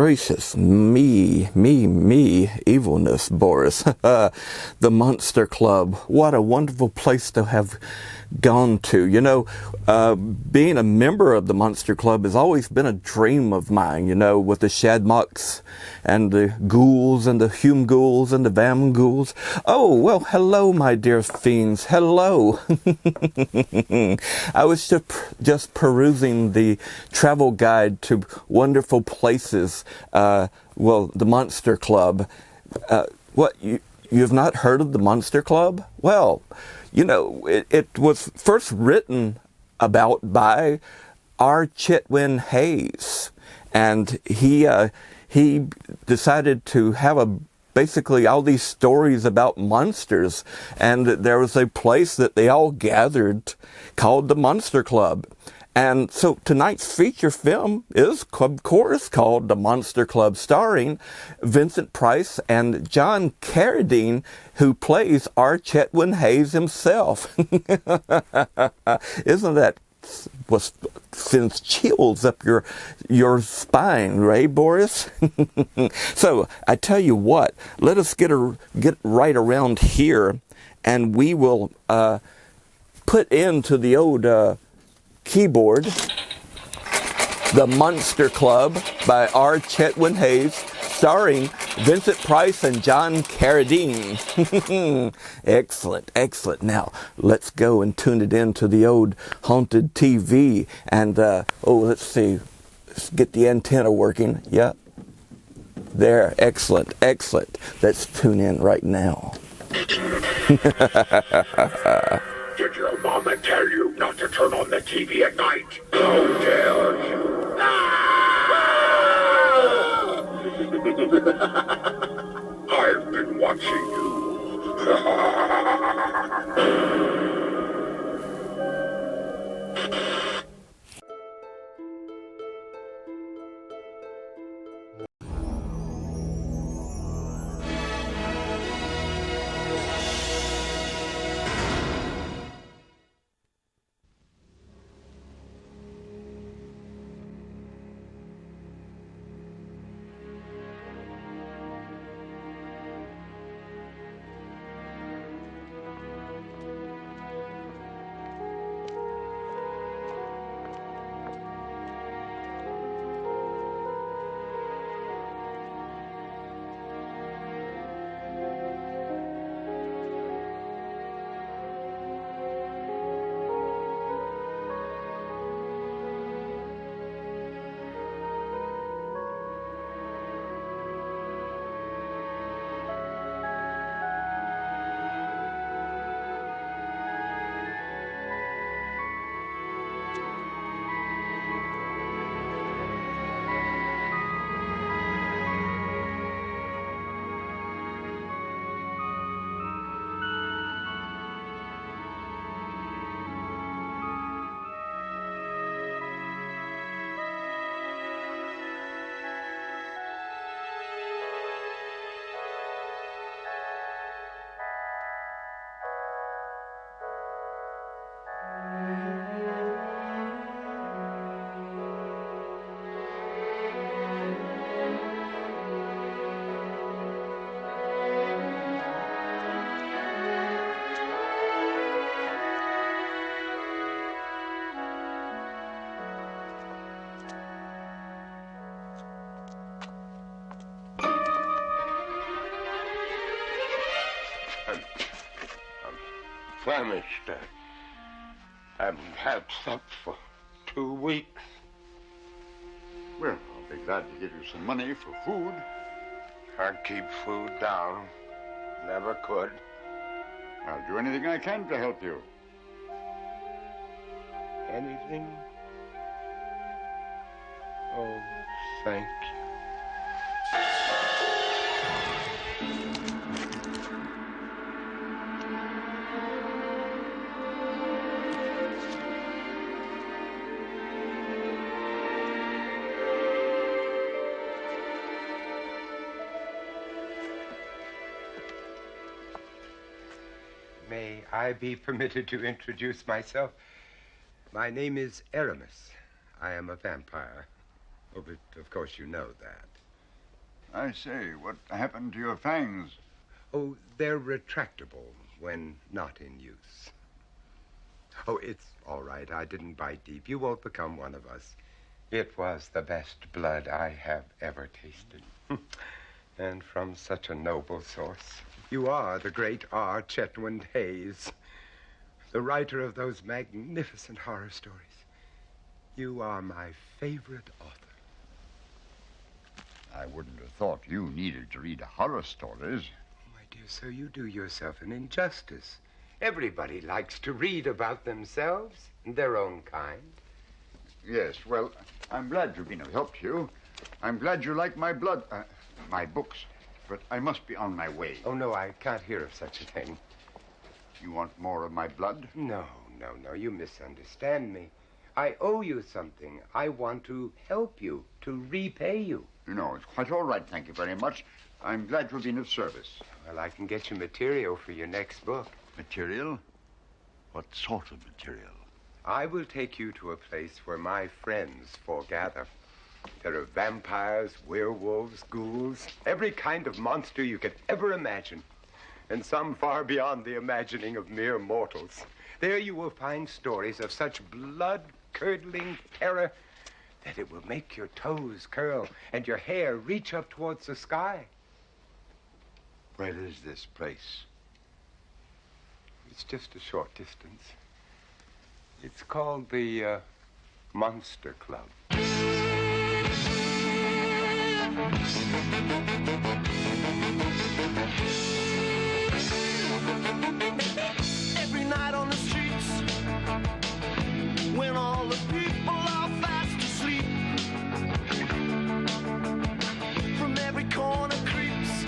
gracious, me, evilness, Boris. The Monster Club. What a wonderful place to have gone to. You know, being a member of the Monster Club has always been a dream of mine, you know, with the Shadmucks and the ghouls and the Hume ghouls and the Vam ghouls. Oh, well, hello, my dear fiends. Hello. I was just perusing the travel guide to wonderful places. Well, the Monster Club. What, you've not heard of the Monster Club? Well, you know, it was first written about by R. Chetwynd Hayes, and he decided to have basically all these stories about monsters, and there was a place that they all gathered called the Monster Club. And so tonight's feature film is, of course, called The Monster Club, starring Vincent Price and John Carradine, who plays R. Chetwynd Hayes himself. Isn't that what sends chills up your spine, right, Boris? So I tell you what, let us get right around here, and we will put into the old keyboard The Monster Club by R. Chetwynd Hayes, starring Vincent Price and John Carradine. Excellent, excellent. Now, let's go and tune it into the old haunted TV. And, let's see. Let's get the antenna working. Yep. There. Excellent, excellent. Let's tune in right now. Did your mama tell you not to turn on the TV at night? How dare you? I've been watching you. Famished. I haven't had supper for 2 weeks. Well, I'll be glad to give you some money for food. Can't keep food down. Never could. I'll do anything I can to help you. Anything? Oh, thank you. May I be permitted to introduce myself? My name is Aramis. I am a vampire. Oh, but of course you know that. I say, what happened to your fangs? Oh, they're retractable when not in use. Oh, it's all right. I didn't bite deep. You won't become one of us. It was the best blood I have ever tasted. And from such a noble source. You are the great R. Chetwynd Hayes, the writer of those magnificent horror stories. You are my favorite author. I wouldn't have thought you needed to read horror stories. My dear sir, you do yourself an injustice. Everybody likes to read about themselves and their own kind. Yes, well, I'm glad Rubina helped you. I'm glad you like my my books. But I must be on my way. Oh, no, I can't hear of such a thing. You want more of my blood? No, you misunderstand me. I owe you something. I want to help you, to repay you. No, it's quite all right, thank you very much. I'm glad you've been of service. Well, I can get you material for your next book. Material? What sort of material? I will take you to a place where my friends foregather. There are vampires, werewolves, ghouls, every kind of monster you could ever imagine, and some far beyond the imagining of mere mortals. There you will find stories of such blood-curdling terror that it will make your toes curl and your hair reach up towards the sky. Where is this place? It's just a short distance. It's called the Monster Club. Every night on the streets, when all the people are fast asleep, from every corner creeps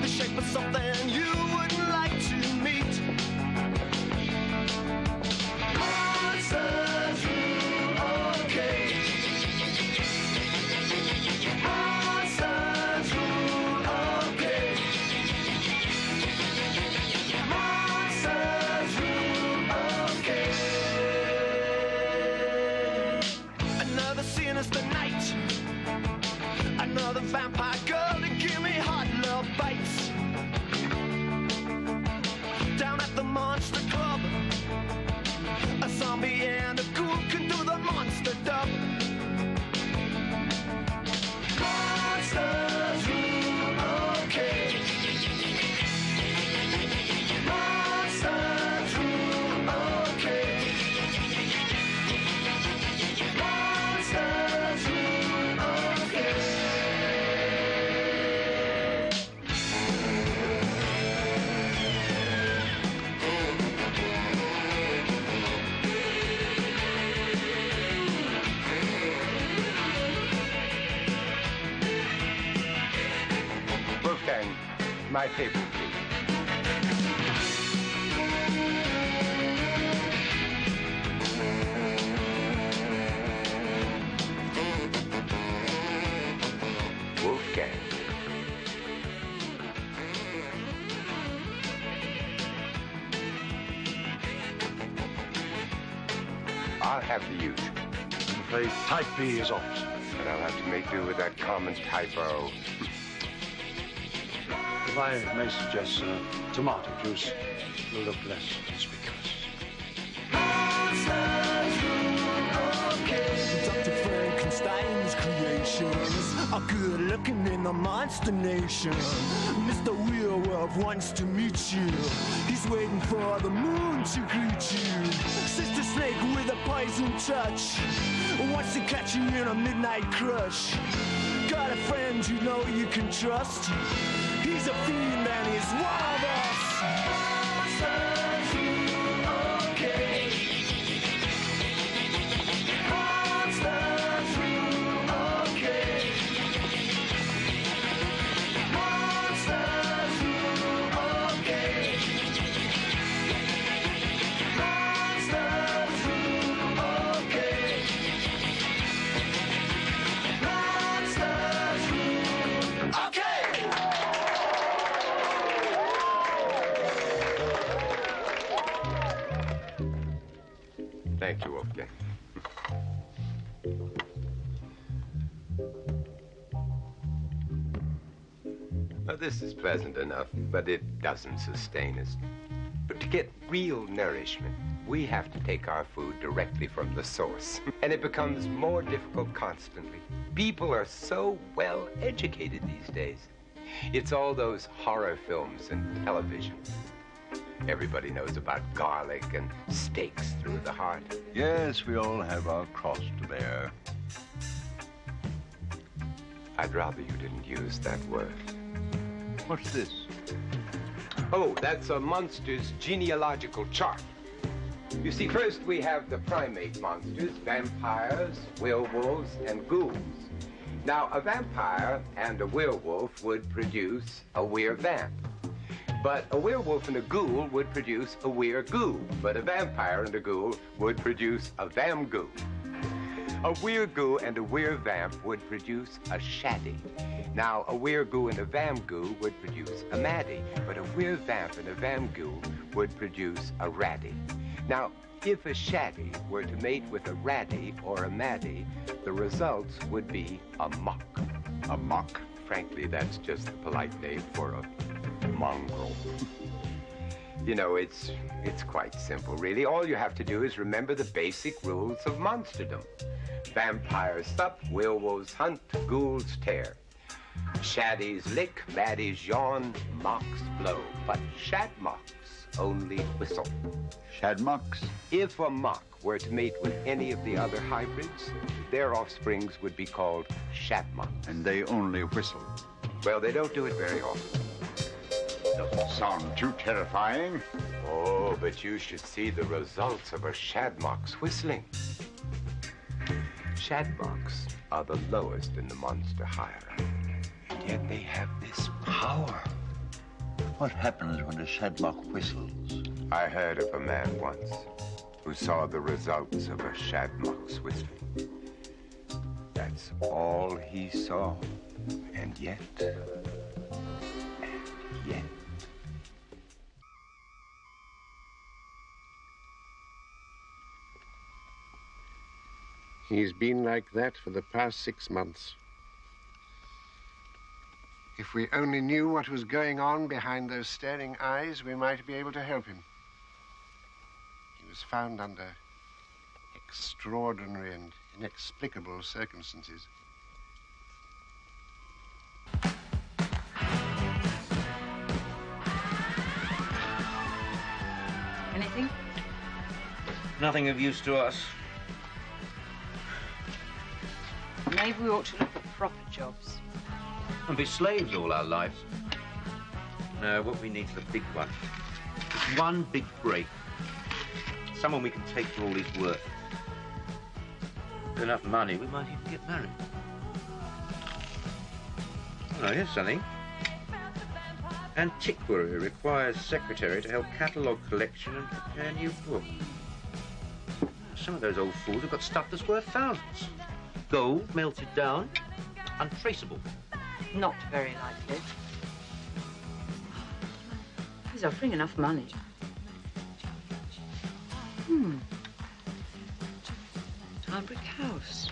the shape of something you wouldn't like to meet. Monsters rule, okay. Monsters rule, okay. Monsters rule, okay. Another sinister night, another vampire girl to give me hot love bites. Down at the Monster Club, a zombie and a ghoul can do the monster dub. Monsters rule, okay. Monsters rule, okay. Monsters rule, okay. Wolfgang, my table, please. Wolfgang. I'll have the usual. I'm afraid type B is off. And I'll have to make do with that common typo. If I may suggest tomato juice, will look less conspicuous. Dr. Frankenstein's creations are good looking in the monster nation. Mr. Werewolf wants to meet you. He's waiting for the moon to greet you. Sister Snake with a poison touch wants to catch you in a midnight crush. Got a friend you know you can trust. He's a fiend and he's one of us. Monsters rule, okay. Monsters rule, okay. Monsters rule, okay. Monsters rule, okay. Monsters rule, okay. Thank you, Wolfgang. Well, this is pleasant enough, but it doesn't sustain us. But to get real nourishment, we have to take our food directly from the source. And it becomes more difficult constantly. People are so well educated these days. It's all those horror films and television. Everybody knows about garlic and stakes through the heart. Yes, we all have our cross to bear. I'd rather you didn't use that word. What's this? Oh, that's a monster's genealogical chart. You see, first we have the primate monsters, vampires, werewolves, and ghouls. Now, a vampire and a werewolf would produce a were-vamp. But a werewolf and a ghoul would produce a were-ghoul. But a vampire and a ghoul would produce a vam-ghoul. A were-ghoul and a were-vamp would produce a shaddy. Now, a were-ghoul and a vam-ghoul would produce a maddie. But a were-vamp and a vam-ghoul would produce a ratty. Now, if a shaddy were to mate with a ratty or a maddie, the results would be a mock. A mock? Frankly, that's just the polite name for a mongrel. You know, it's quite simple, really. All you have to do is remember the basic rules of monsterdom. Vampires sup, werewolves hunt, ghouls tear. Shaddies lick, maddies yawn, mocks blow. But shadmocks only whistle. Shadmocks? If a mock were to mate with any of the other hybrids, their offsprings would be called shadmocks. And they only whistle. Well, they don't do it very often. Doesn't sound too terrifying. Oh, but you should see the results of a shadmock's whistling. Shadmocks are the lowest in the monster hierarchy, and yet they have this power. What happens when a shadmock whistles? I heard of a man once who saw the results of a shadmock's whistling. That's all he saw, and yet... He's been like that for the past 6 months. If we only knew what was going on behind those staring eyes, we might be able to help him. He was found under extraordinary and inexplicable circumstances. Anything? Nothing of use to us. Maybe we ought to look at proper jobs. And be slaves all our lives. No, what we need is a big one. Just one big break. Someone we can take to all his work. With enough money, we might even get married. Oh, here's something. Antiquary requires secretary to help catalogue collection and prepare new book. Some of those old fools have got stuff that's worth thousands. Gold melted down, untraceable. Not very likely. He's offering enough money. Our brick house.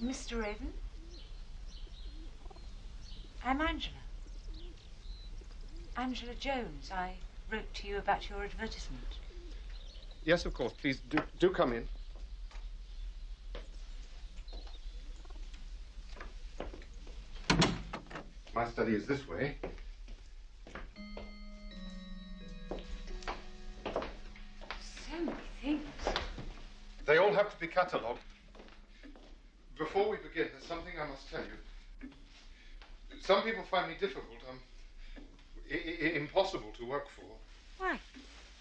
Mr. Raven? I'm Angela. Angela Jones. I wrote to you about your advertisement. Yes, of course. Please, do come in. My study is this way. catalogue. Before we begin, there's something I must tell you. Some people find me difficult. Impossible to work for. Why?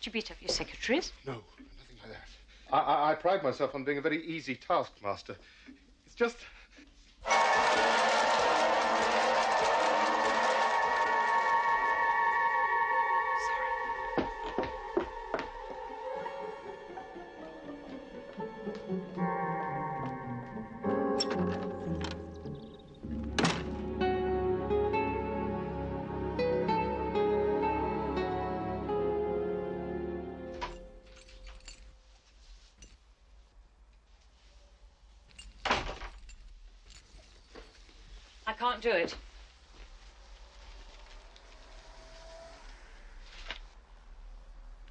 Did you beat up your secretaries? No, nothing like that. I pride myself on being a very easy taskmaster. It's just... I can't do it.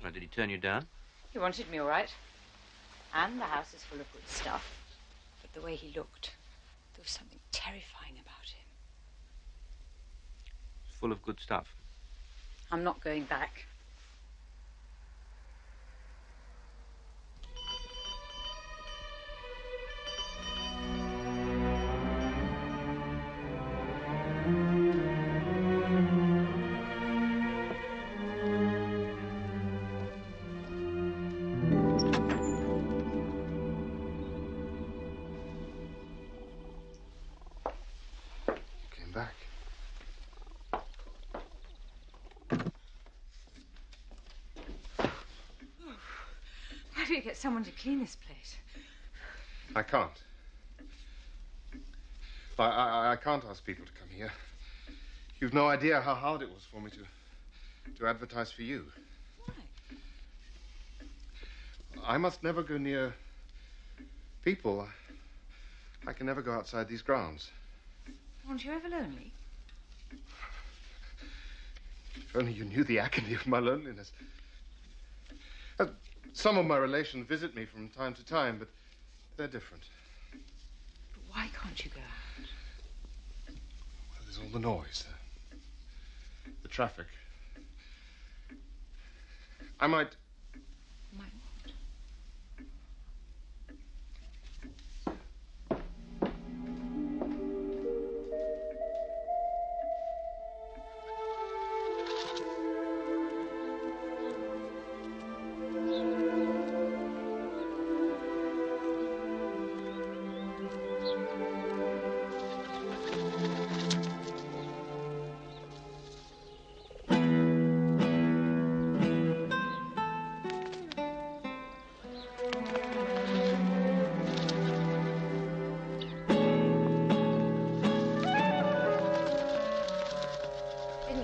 Well, did he turn you down? He wanted me, all right. And the house is full of good stuff. But the way he looked, there was something terrifying about him. It's full of good stuff. I'm not going back. Back. Why do you get someone to clean this place? I can't. I can't ask people to come here. You've no idea how hard it was for me to advertise for you. Why? I must never go near people. I can never go outside these grounds. Aren't you ever lonely? If only you knew the agony of my loneliness. Some of my relations visit me from time to time, but they're different. But why can't you go out? Well, there's all the noise, the traffic. I might... Might what?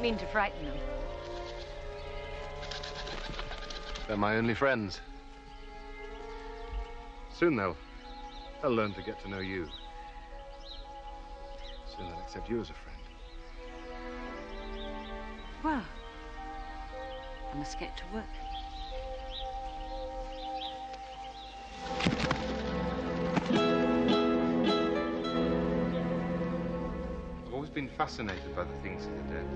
Mean to frighten them. They're my only friends. Soon they'll learn to get to know you. Soon they'll accept you as a friend. Well, I must get to work. I've always been fascinated by the things of the dead.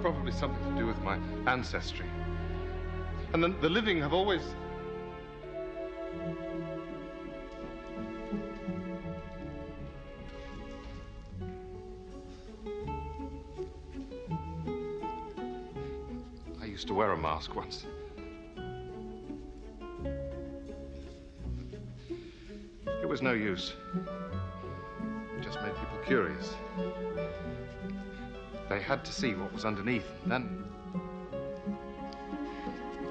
Probably something to do with my ancestry. And the living have always... I used to wear a mask once. It was no use. It just made people curious. They had to see what was underneath, and then...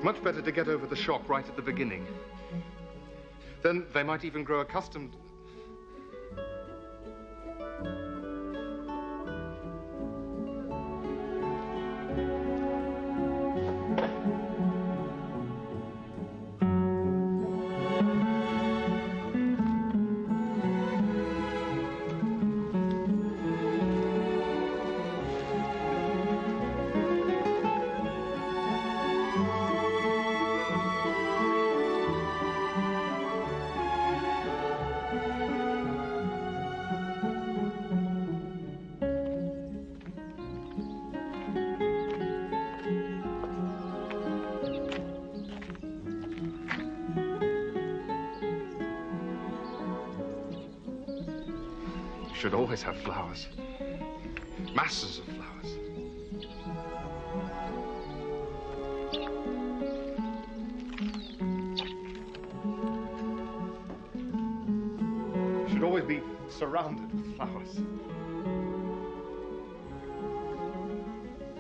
Much better to get over the shock right at the beginning. Then they might even grow accustomed... should always have flowers. Masses of flowers. Should always be surrounded with flowers.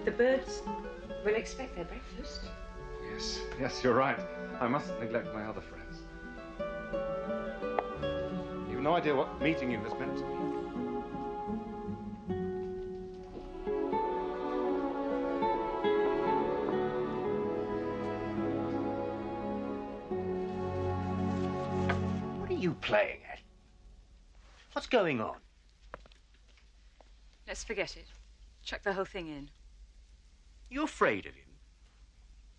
The birds will expect their breakfast. Yes, you're right. I mustn't neglect my other friends. You've no idea what meeting you has meant to me. What are you playing at? What's going on? Let's forget it. Chuck the whole thing in. You're afraid of him?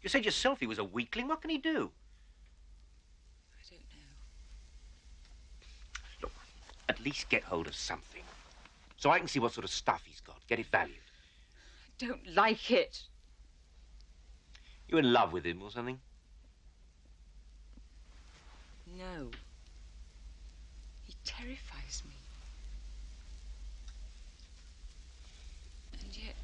You said yourself he was a weakling. What can he do? I don't know. Look, at least get hold of something. So I can see what sort of stuff he's got. Get it valued. I don't like it. You in love with him or something? No. He terrifies me. And yet...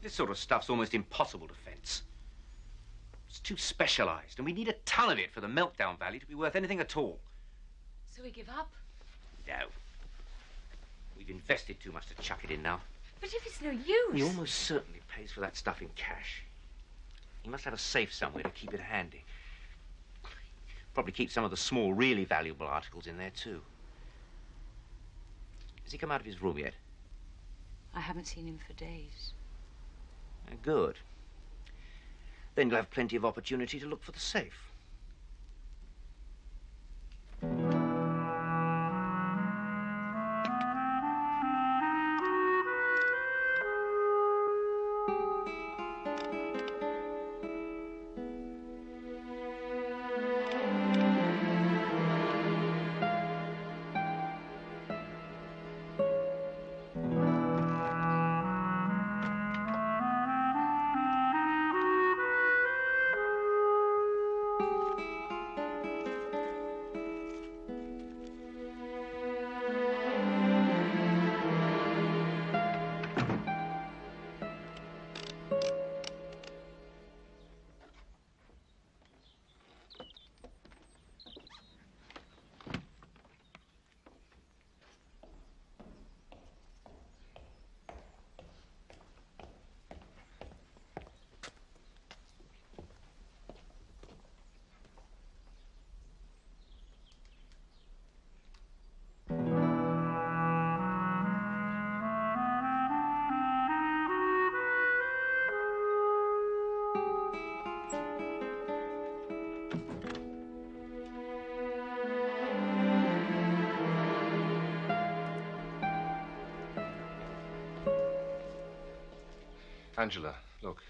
This sort of stuff's almost impossible to fence. It's too specialized, and we need a ton of it for the meltdown value to be worth anything at all. So we give up? No. We've invested too much to chuck it in now. But if it's no use... He almost certainly pays for that stuff in cash. He must have a safe somewhere to keep it handy. Probably keep some of the small, really valuable articles in there, too. Has he come out of his room yet? I haven't seen him for days. Good. Then you'll have plenty of opportunity to look for the safe. Angela, look.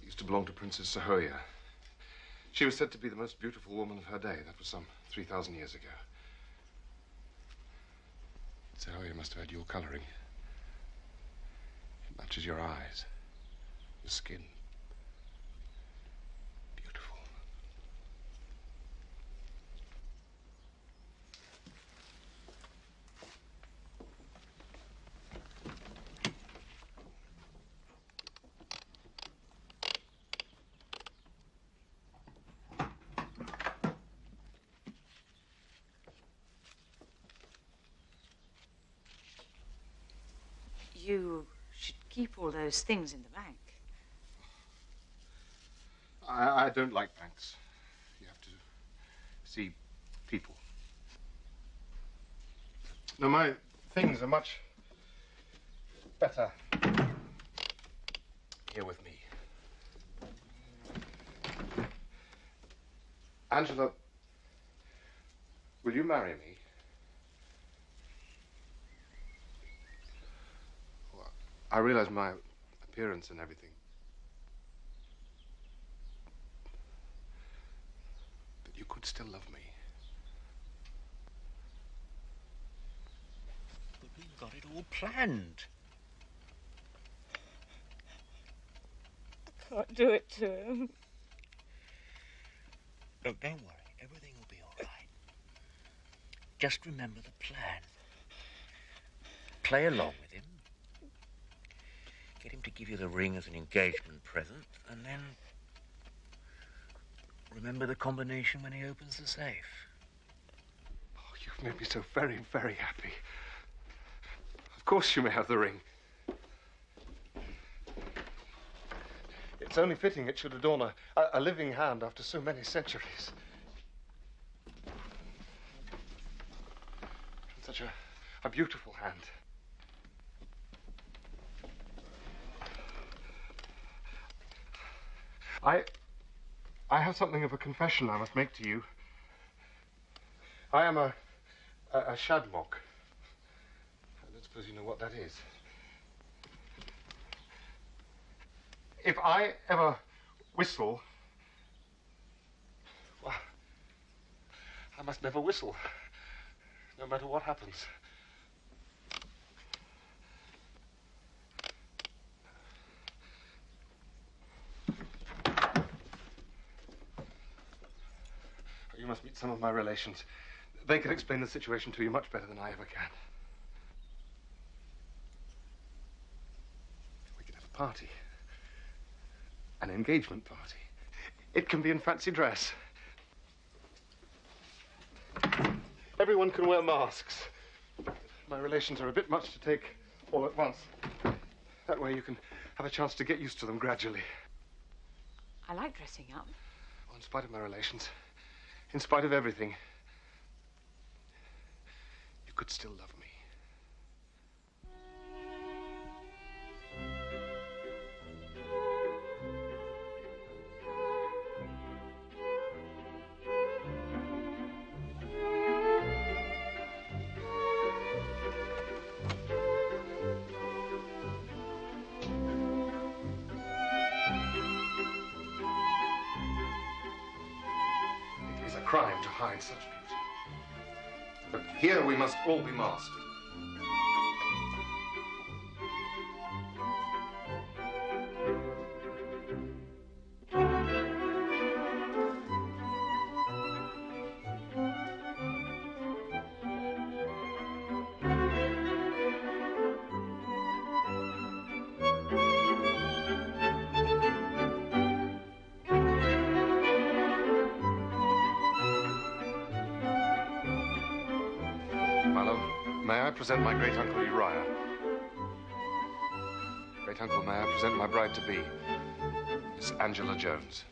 It used to belong to Princess Sahoya. She was said to be the most beautiful woman of her day. That was some 3,000 years ago. Sahoya must have had your coloring. It matches your eyes, your skin. Beautiful. You should keep all those things in the bank. I don't like banks. You have to see people. No, my things are much better here with me. Angela, will you marry me? Well, I realize my appearance and everything. But you could still love me. But we've got it all planned. I can't do it to him. Look, don't worry. Everything will be all right. Just remember the plan. Play along with him. Get him to give you the ring as an engagement present, and then remember the combination when he opens the safe. Oh, you've made me so very, very happy. Of course you may have the ring. It's only fitting it should adorn a living hand after so many centuries. Such a beautiful hand. I have something of a confession I must make to you. I am a shadmock. I don't suppose you know what that is. If I ever whistle, well, I must never whistle, no matter what happens. You must meet some of my relations. They can explain the situation to you much better than I ever can. We can have a party. An engagement party. It can be in fancy dress. Everyone can wear masks. My relations are a bit much to take all at once. That way you can have a chance to get used to them gradually. I like dressing up. Well, in spite of my relations, in spite of everything, you could still love me. It is a crime to hide such beauty. But here we must all be masked. My love, may I present my great-uncle Uriah? Great-uncle, may I present my bride-to-be, Miss Angela Jones?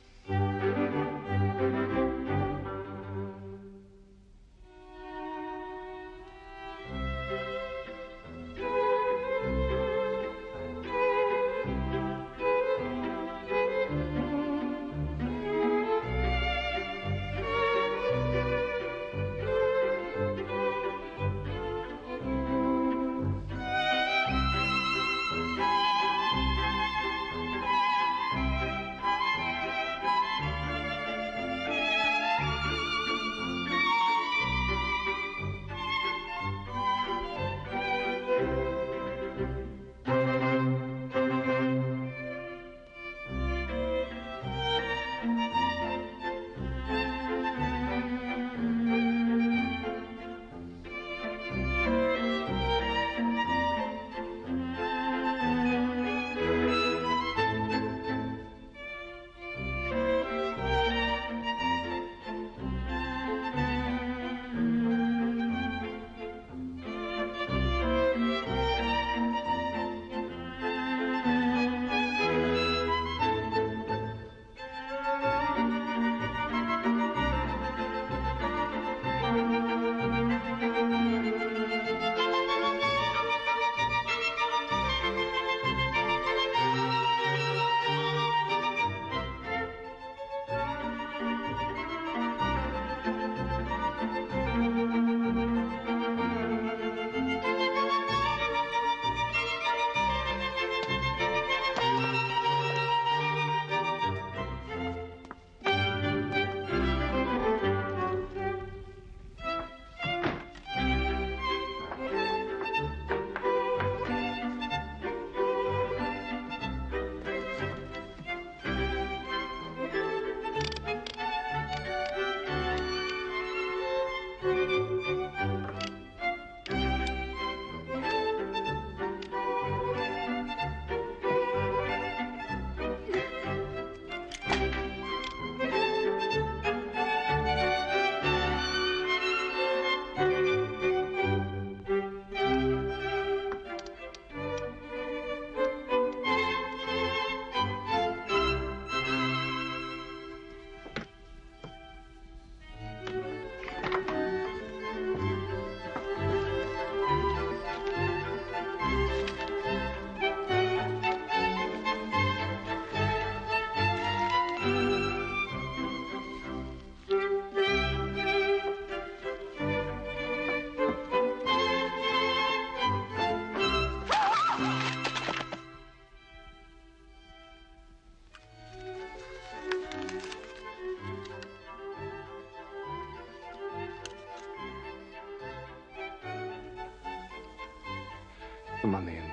The money and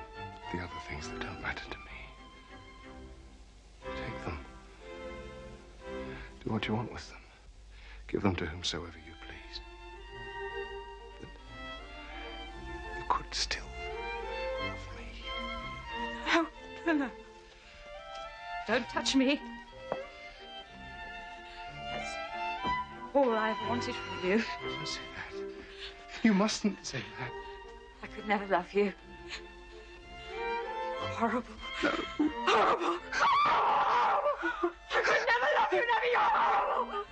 the other things that don't matter to me. Take them. Do what you want with them. Give them to whomsoever you please. But you could still love me. No, no. Don't touch me. That's all I've wanted from you. Don't say that. You mustn't say that. I could never love you. You're horrible. No. Horrible. Horrible. I could never love you, never. You're horrible.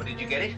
Did you get it?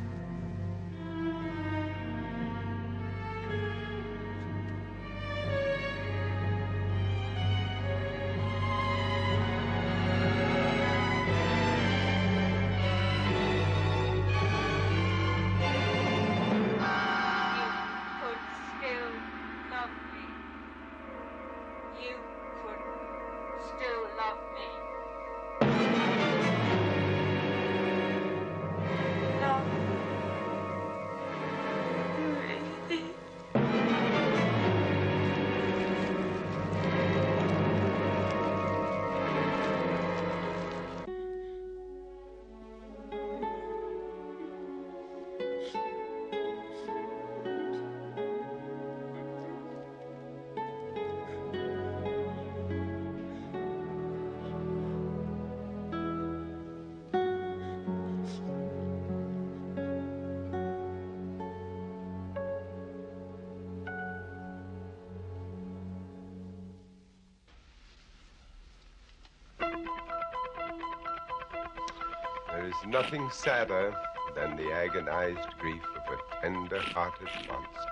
There is nothing sadder than the agonized grief of a tender-hearted monster.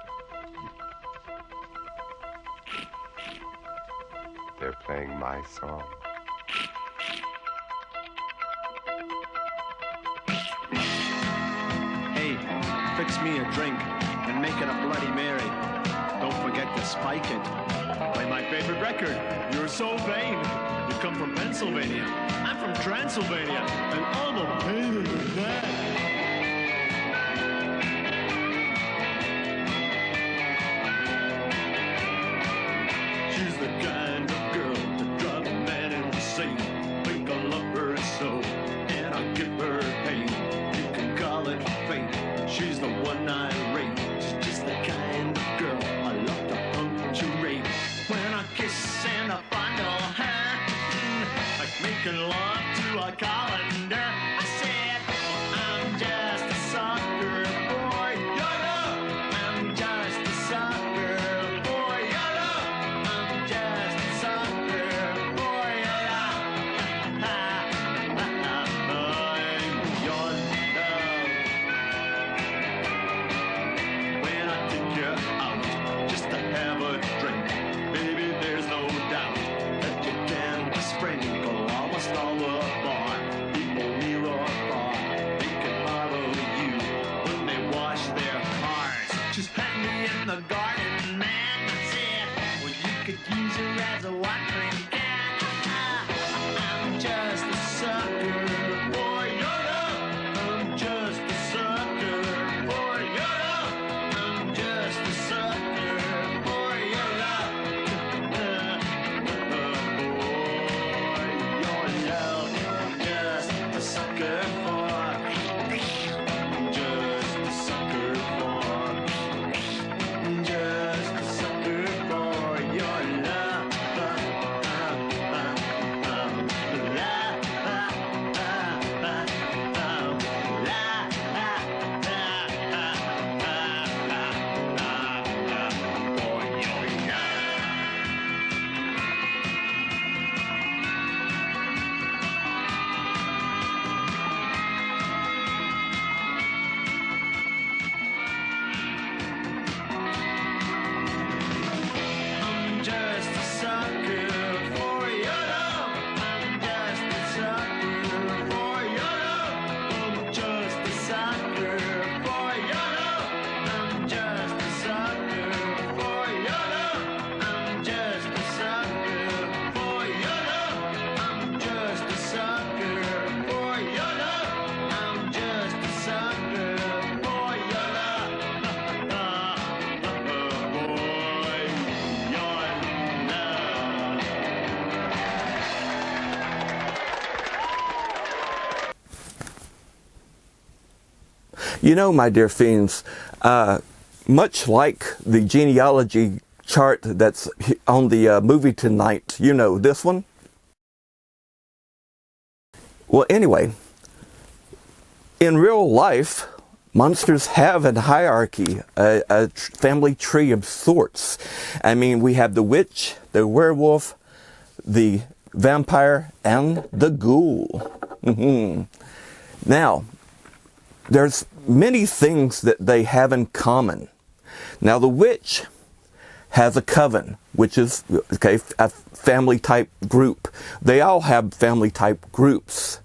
They're playing my song. Hey, fix me a drink and make it a Bloody Mary. Don't forget to spike it. Play my favorite record, You're So Vain. You come from Pennsylvania. I'm from Transylvania. And I'm a pain in the neck. She's the kind of girl to drive a man insane. Think I love her so, and I give her pain. You can call it fate. She's the one I rate. She's just the kind of girl I love to punctuate. When I kiss and I fondle her, like making love to a colander. I said, well, I'm just a sucker boy. YOLO! I'm just a sucker boy. YOLO! I'm just a sucker boy. YOLO! I'm your love. When I take you out just to have a drink, baby, there's no doubt that you can sprinkle almost all the bar. People near or far, they can bother you when they wash their cars. She's handy in the garden, man. I said, well, you could use her as a watering can. I'm just a sucker boy. YOLO! I'm just a sucker boy. YOLO! I'm just a sucker boy. YOLO! Sucker for, just a sucker for, just a sucker for your love. You know, my dear fiends, much like the genealogy chart that's on the movie tonight, you know, this one? Well, anyway, in real life, monsters have a hierarchy, a family tree of sorts. I mean, we have the witch, the werewolf, the vampire, and the ghoul. Now, there's many things that they have in common. Now, the witch has a coven, which is a family type group. They all have family type groups.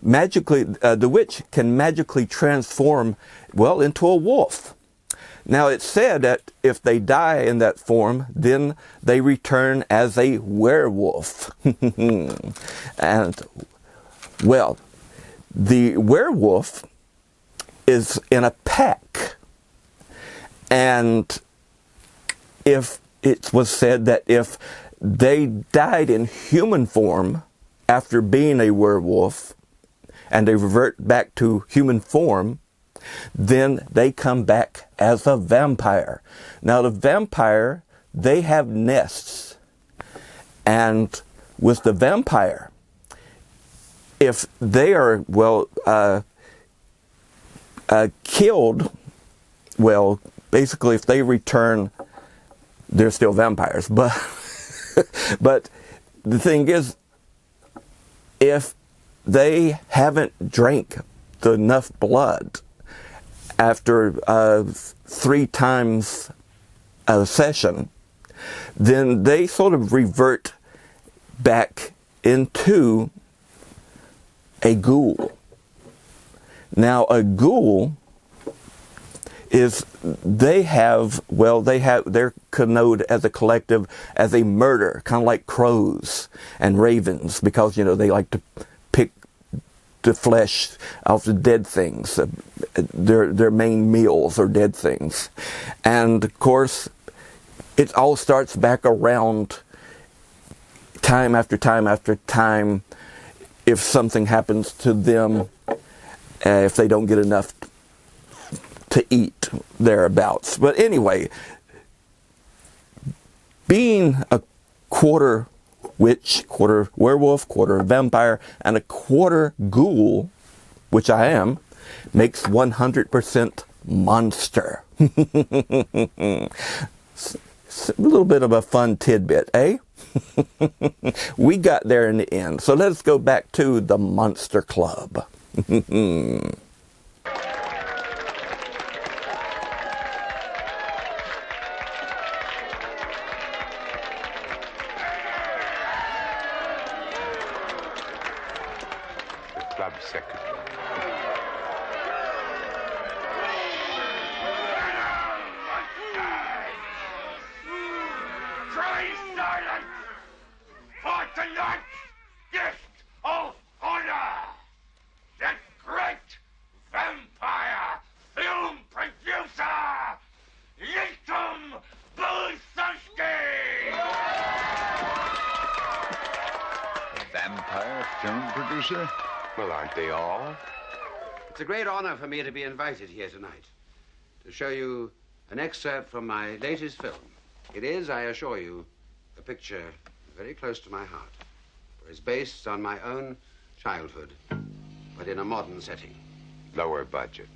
Magically, the witch can magically transform, well, into a wolf. Now, it's said that if they die in that form, then they return as a werewolf. And, well, the werewolf is in a pack. And if it was said that if they died in human form after being a werewolf, and they revert back to human form, then they come back as a vampire. Now, the vampire, they have nests. And with the vampire, if they are, well, killed, well, basically if they return, they're still vampires. But, but the thing is, if they haven't drank enough blood after 3 times a session, then they sort of revert back into a ghoul. Now, a ghoul is, they're connoted as a collective, as a murder, kind of like crows and ravens, because, you know, they like to pick the flesh off the dead things. Their main meals are dead things. And of course, it all starts back around time after time after time if something happens to them, if they don't get enough to eat thereabouts. But anyway, being a quarter witch, quarter werewolf, quarter vampire, and a quarter ghoul, which I am, makes 100% monster. A little bit of a fun tidbit, eh? We got there in the end. So let's go back to the Monster Club. Club secretary. Try silence for tonight's gift of honor. The great vampire film producer, Yinkum Busansky. Vampire film producer? Well, aren't they all? It's a great honor for me to be invited here tonight to show you an excerpt from my latest film. It is, I assure you, a picture very close to my heart. For it's based on my own childhood, but in a modern setting. Lower budget.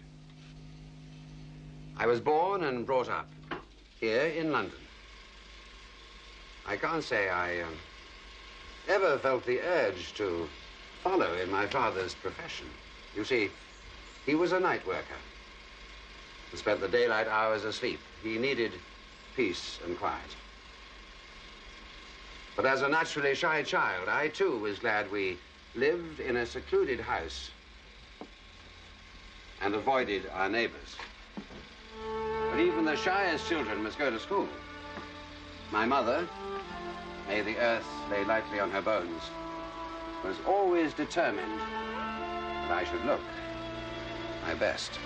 I was born and brought up here in London. I can't say I ever felt the urge to follow in my father's profession. You see, he was a night worker and spent the daylight hours asleep. He needed peace and quiet. But as a naturally shy child, I too was glad we lived in a secluded house and avoided our neighbors. But even the shyest children must go to school. My mother, may the earth lay lightly on her bones, was always determined that I should look my best.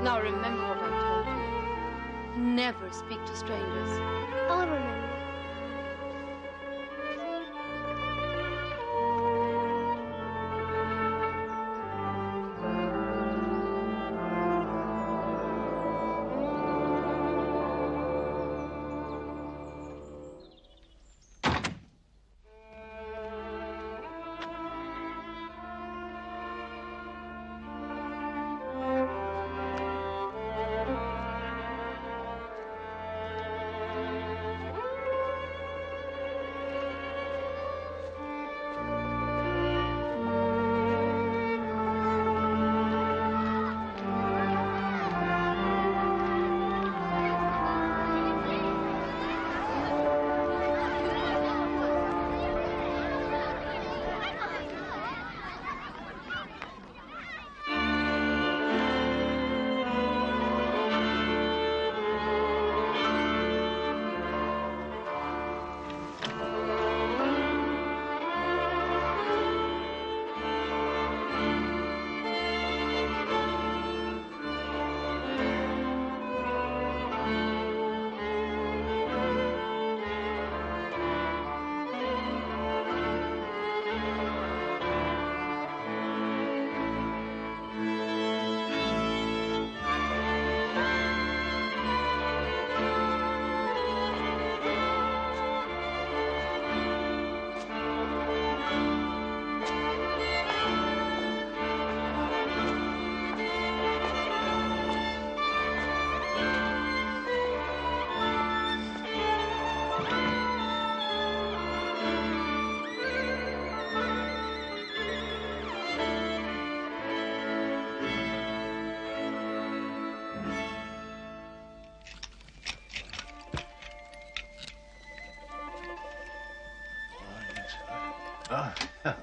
Now remember what I told you. Never speak to strangers. I'll remember.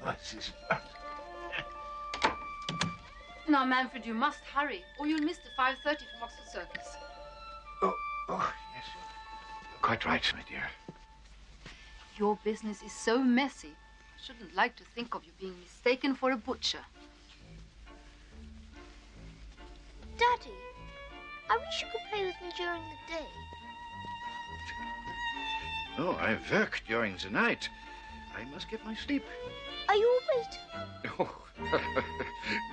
What's this? Now, Manfred, you must hurry, or you'll miss the 5:30 from Oxford Circus. Oh, yes. Quite right, my dear. Your business is so messy. I shouldn't like to think of you being mistaken for a butcher. Daddy, I wish you could play with me during the day. No, I work during the night. I must get my sleep. Are you a waiter? Oh,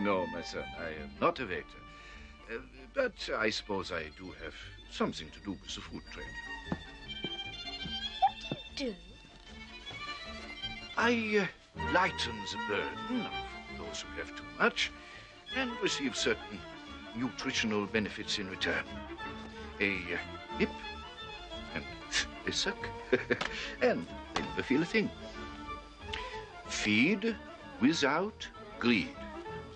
no, my son, I am not a waiter. But I suppose I do have something to do with the food trade. What do you do? I lighten the burden of those who have too much and receive certain nutritional benefits in return. A nip and a suck, and they never feel a thing. Feed without greed.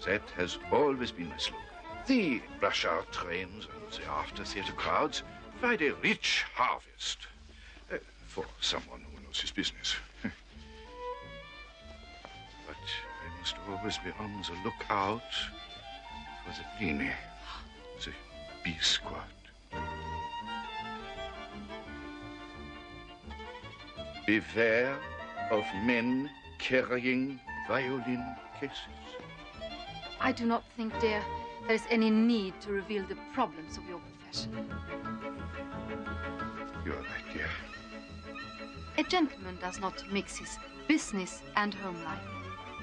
That has always been my slogan. The rush hour trains and the after-theater crowds provide a rich harvest for someone who knows his business. But I must always be on the lookout for the greenie, the B-squad. Beware of men carrying violin cases. I do not think, dear, there is any need to reveal the problems of your profession. You are right, dear. A gentleman does not mix his business and home life.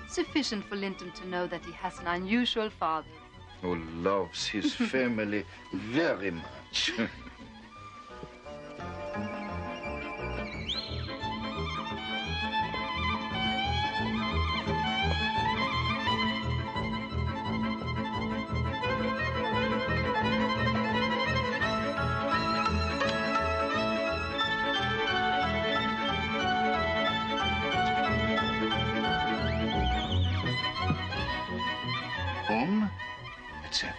Sufficient for Linton to know that he has an unusual father. Who loves his family very much. Home? That's it.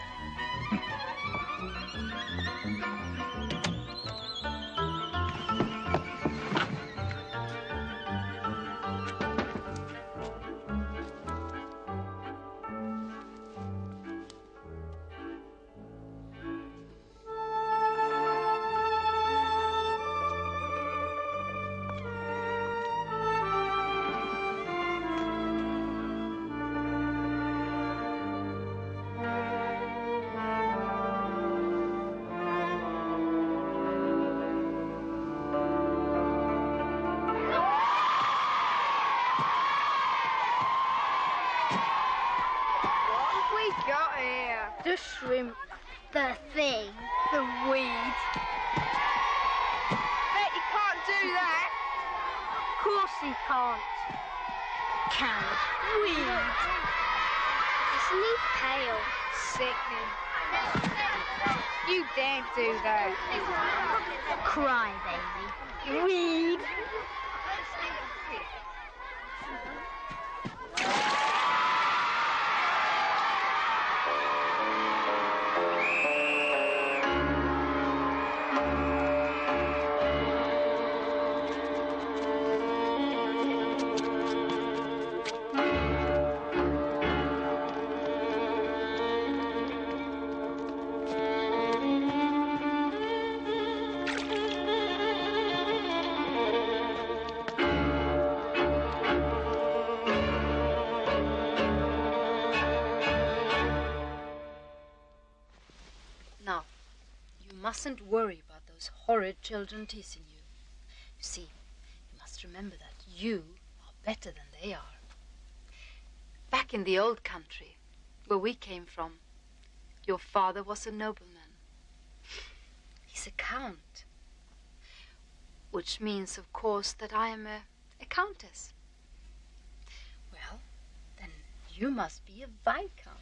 The shrimp. The thing. The weed. Bet you can't do that. Of course he can't. Coward. Weed. Isn't he pale? Sickening. You daren't do that. Cry, baby. Weed. Now, you mustn't worry about those horrid children teasing you. You see, you must remember that you are better than they are. Back in the old country, where we came from, your father was a nobleman. He's a count. Which means, of course, that I am a countess. Well, then you must be a viscount.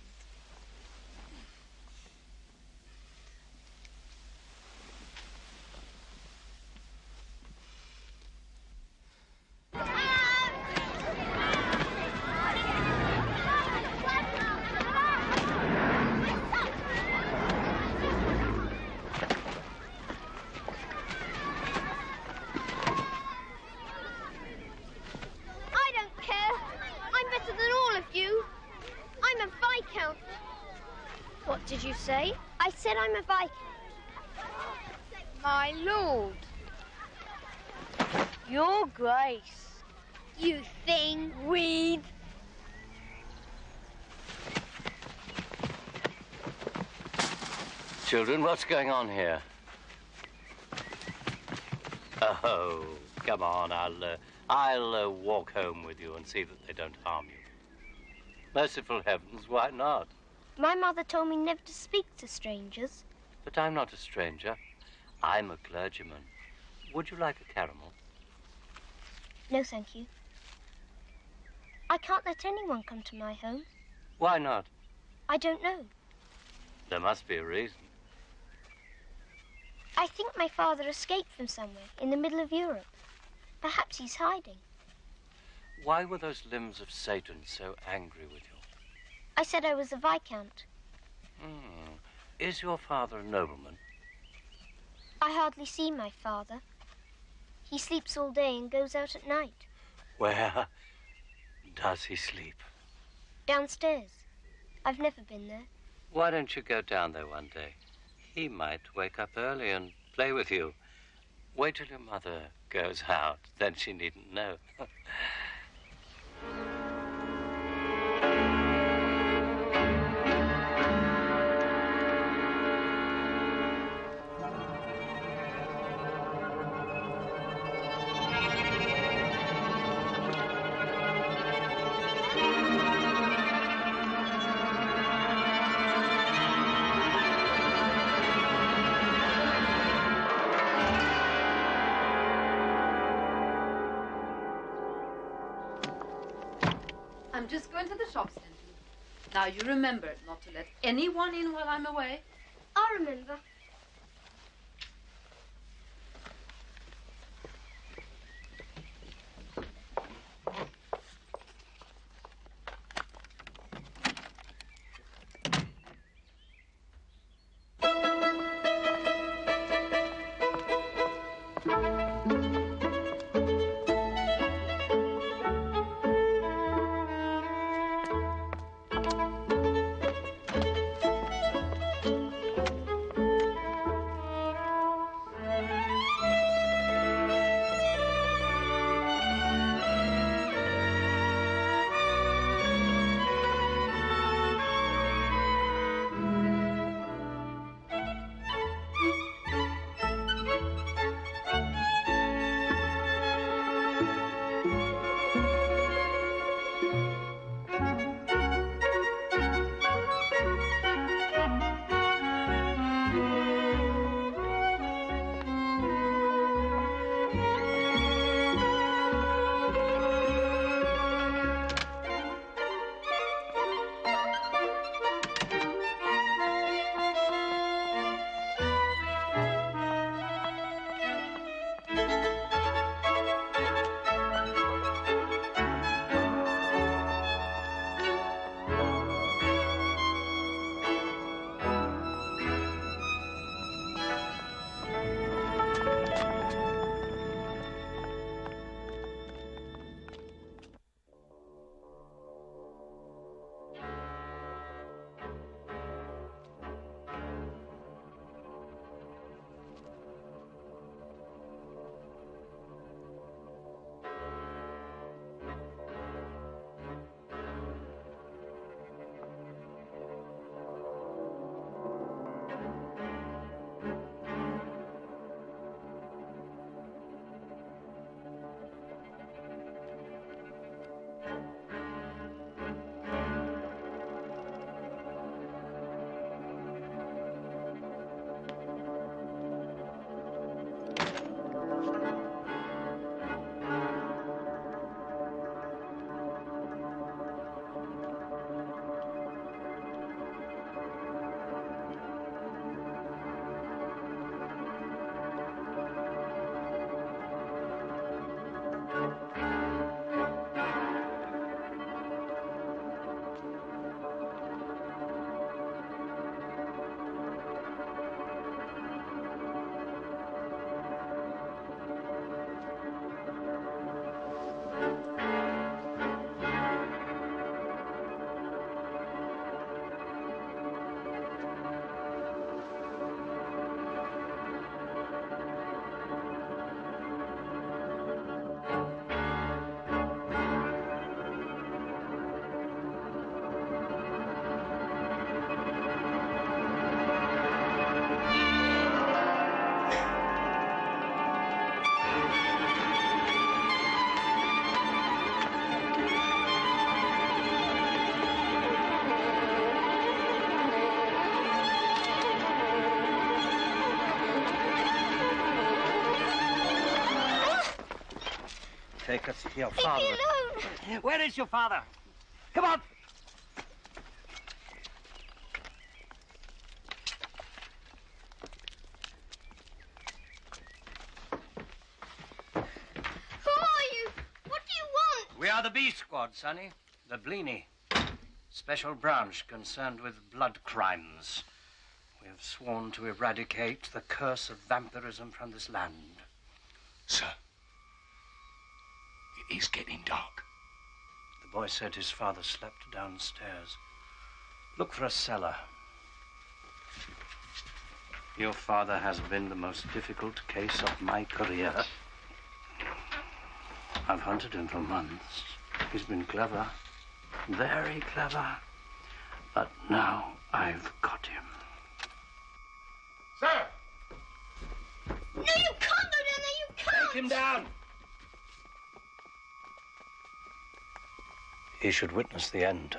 I don't care. I'm better than all of you. I'm a viscount. What did you say? I said I'm a viscount. My lord. Your Grace. You thing. Weed. Children, what's going on here? Oh, come on. I'll walk home with you and see that they don't harm you. Merciful heavens, why not? My mother told me never to speak to strangers. But I'm not a stranger. I'm a clergyman. Would you like a caramel? No, thank you. I can't let anyone come to my home. Why not? I don't know. There must be a reason. I think my father escaped from somewhere in the middle of Europe. Perhaps he's hiding. Why were those limbs of Satan so angry with you? I said I was a viscount. Is your father a nobleman? I hardly see my father. He sleeps all day and goes out at night. Where does he sleep? Downstairs. I've never been there. Why don't you go down there one day? He might wake up early and play with you. Wait till your mother goes out, then she needn't know. I'm just going to the shops, gentlemen. Now, you remember not to let anyone in while I'm away. I'll remember. take us to your Leave father. me alone! Where is your father? Come on! Who are you? What do you want? We are the B Squad, Sonny. The Bleeny. Special branch concerned with blood crimes. We have sworn to eradicate the curse of vampirism from this land. Sir, it is getting dark. The boy said his father slept downstairs. Look for a cellar. Your father has been the most difficult case of my career. I've hunted him for months. He's been clever. Very clever. But now I've got him. Sir! No, you can't go down there, you can't! Take him down! He should witness the end.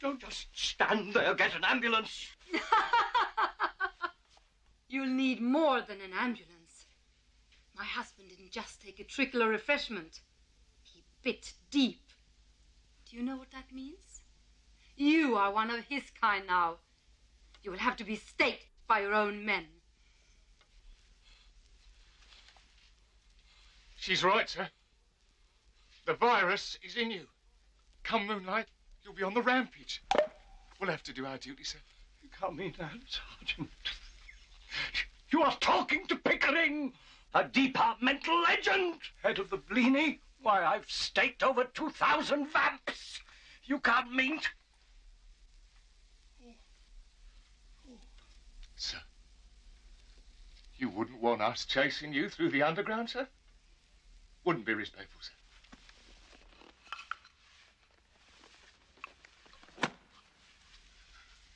Don't just stand there. Get an ambulance. You'll need more than an ambulance. My husband didn't just take a trickle of refreshment. He bit deep. Do you know what that means? You are one of his kind now. You will have to be staked by your own men. She's right, sir. The virus is in you. Come moonlight, you'll be on the rampage. We'll have to do our duty, sir. You can't mean that, Sergeant. You are talking to Pickering, a departmental legend, head of the Bleeny. Why, I've staked over 2,000 vamps. You can't mean... Sir, you wouldn't want us chasing you through the underground, sir? Wouldn't be respectful, sir.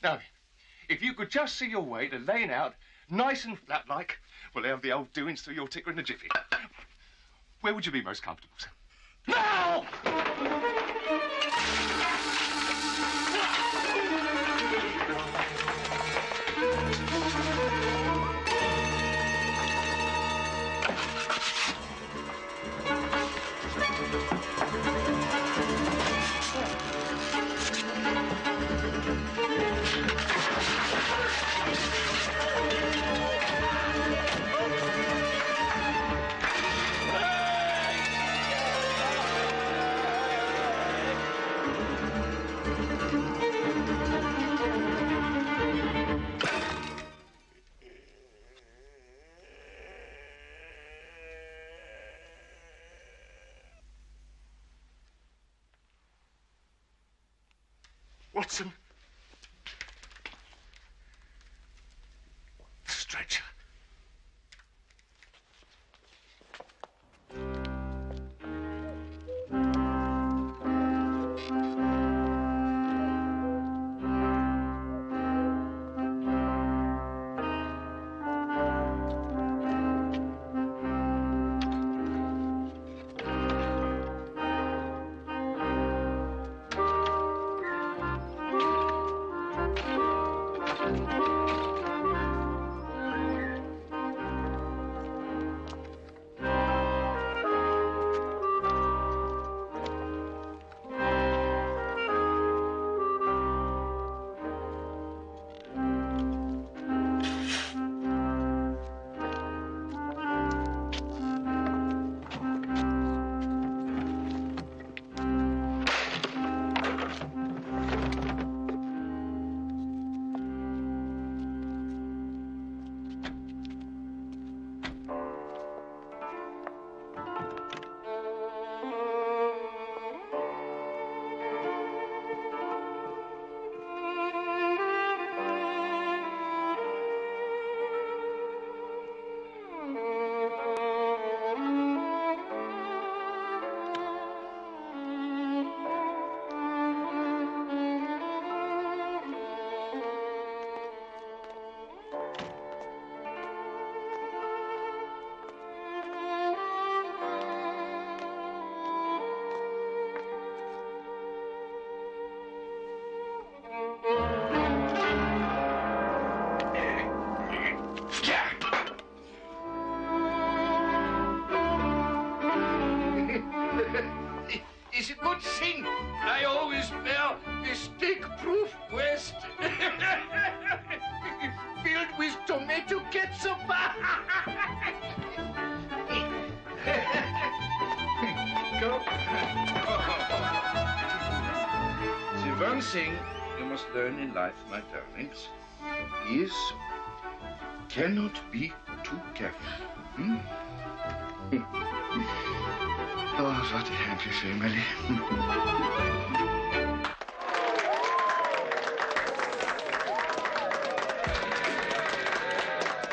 Now then, if you could just see your way to laying out nice and flat like, we'll have the old doings through your ticker in a jiffy. Where would you be most comfortable, sir? Now! Watson. The stretcher. tomato ketchup. Go. The one thing you must learn in life, my darlings, is cannot be too careful. Hmm? Oh, what a happy family.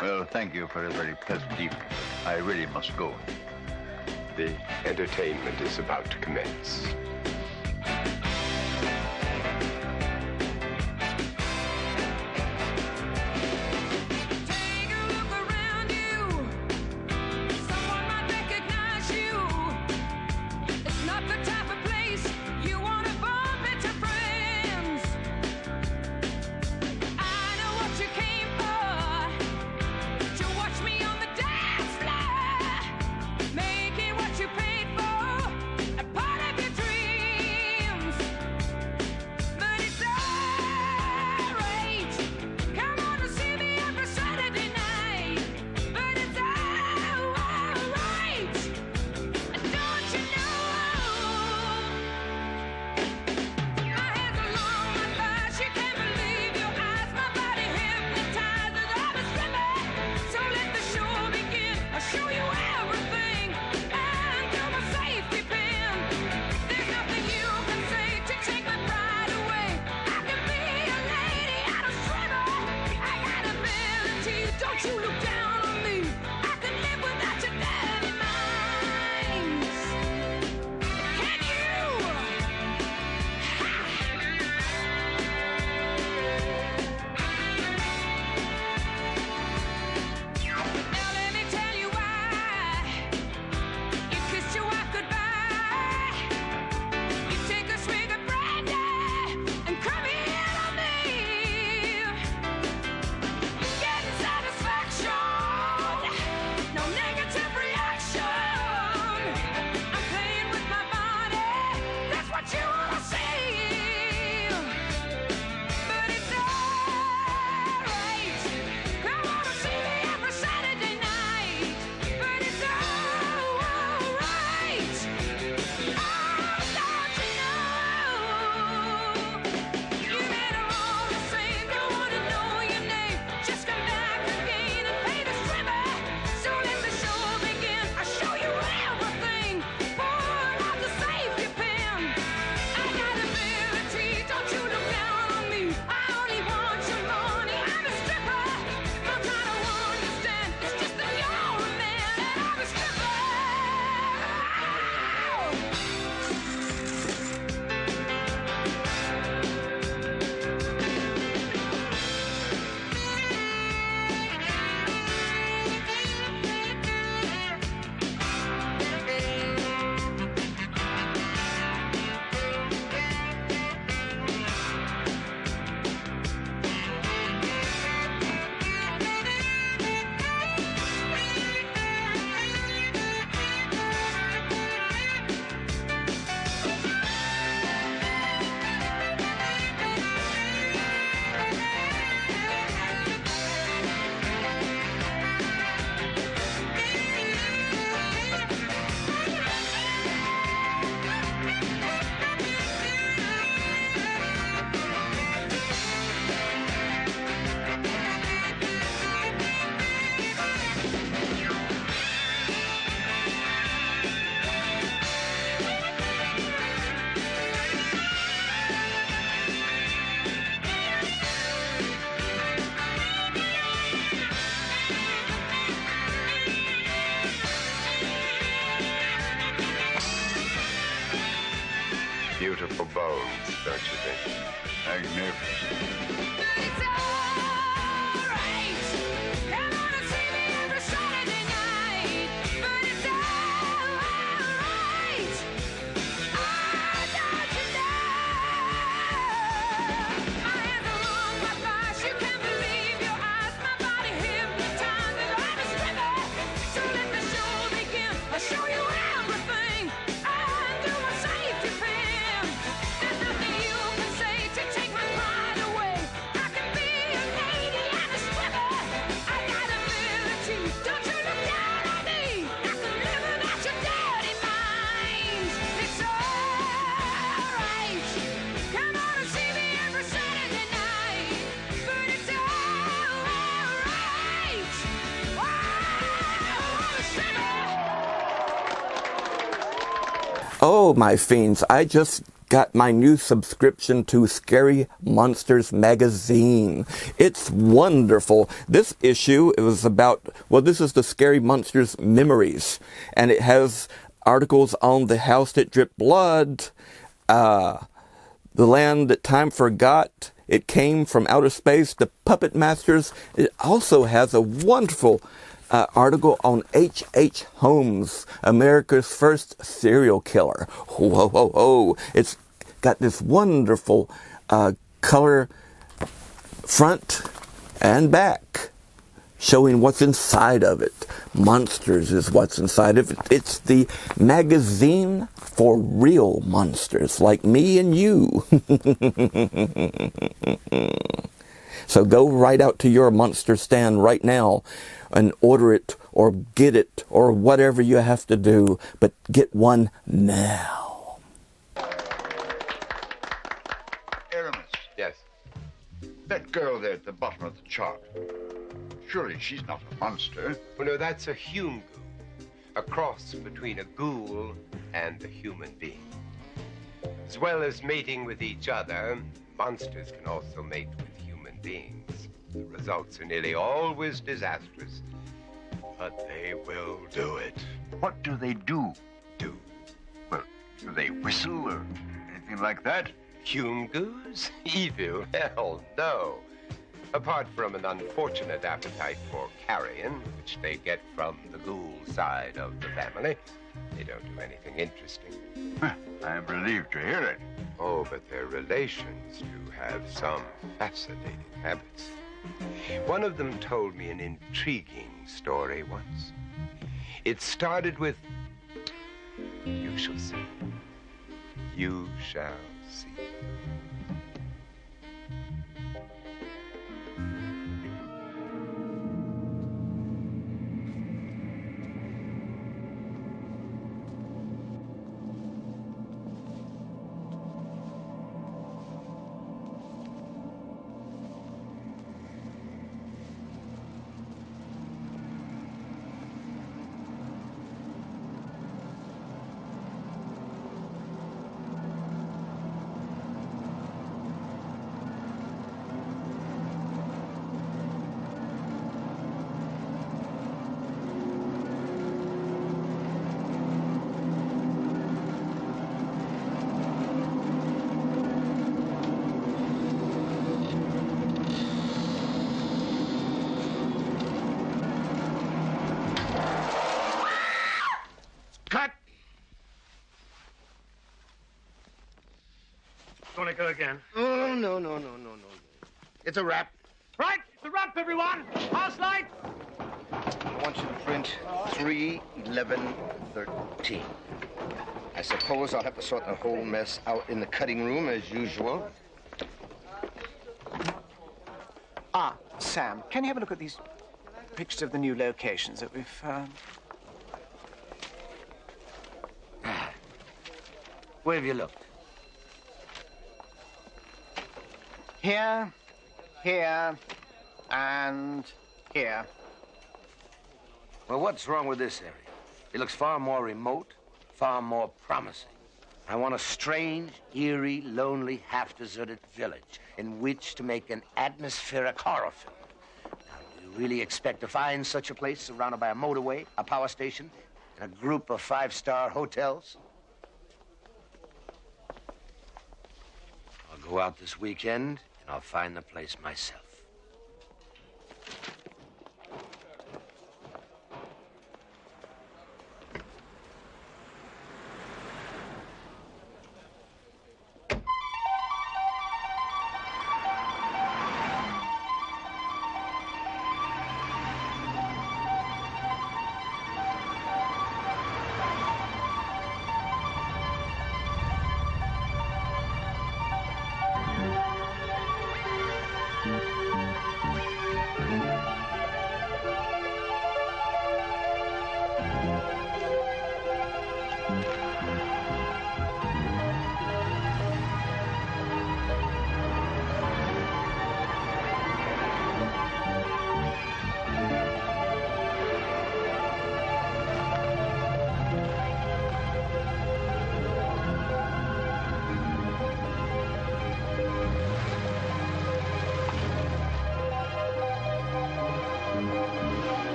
Well, thank you for a very pleasant evening. I really must go. The entertainment is about to commence. Beautiful bones, don't you think? Magnificent. There's nothing you can say to take my pride away. I can Oh, my fiends, I just got my new subscription to Scary Monsters magazine. It's wonderful. This issue, it was about, well, this is the Scary Monsters Memories, and it has articles on the house that dripped blood, the land that time forgot, it came from outer space, the puppet masters. It also has a wonderful article on H.H. Holmes, America's first serial killer. Whoa, whoa, whoa. It's got this wonderful color front and back showing what's inside of it. Monsters is what's inside of it. It's the magazine for real monsters like me and you. So go right out to your monster stand right now and order it or get it or whatever you have to do, but get one now. Aramis. Yes. That girl there at the bottom of the chart. Surely she's not a monster. Well, no, that's a Hume ghoul. A cross between a ghoul and a human being. As well as mating with each other, monsters can also mate with human beings. The results are nearly always disastrous, but they will do it. What do they do? Well, do they whistle or anything like that? Hume ghouls? Evil? Hell no. Apart from an unfortunate appetite for carrion, which they get from the ghoul side of the family, they don't do anything interesting. I'm relieved to hear it. Oh, but their relations do have some fascinating habits. One of them told me an intriguing story once. It started with, "You shall see. You shall see." Cut! Gonna go again? Oh, no. It's a wrap. Right, it's a wrap, everyone! House light! I want you to print 3/11/13. I suppose I'll have to sort the whole mess out in the cutting room as usual. Ah, Sam, can you have a look at these pictures of the new locations that we've found? Where have you looked? Here, and here. Well, what's wrong with this area? It looks far more remote, far more promising. I want a strange, eerie, lonely, half-deserted village in which to make an atmospheric horror film. Now, do you really expect to find such a place surrounded by a motorway, a power station, and a group of five-star hotels? I'll go out this weekend, and I'll find the place myself.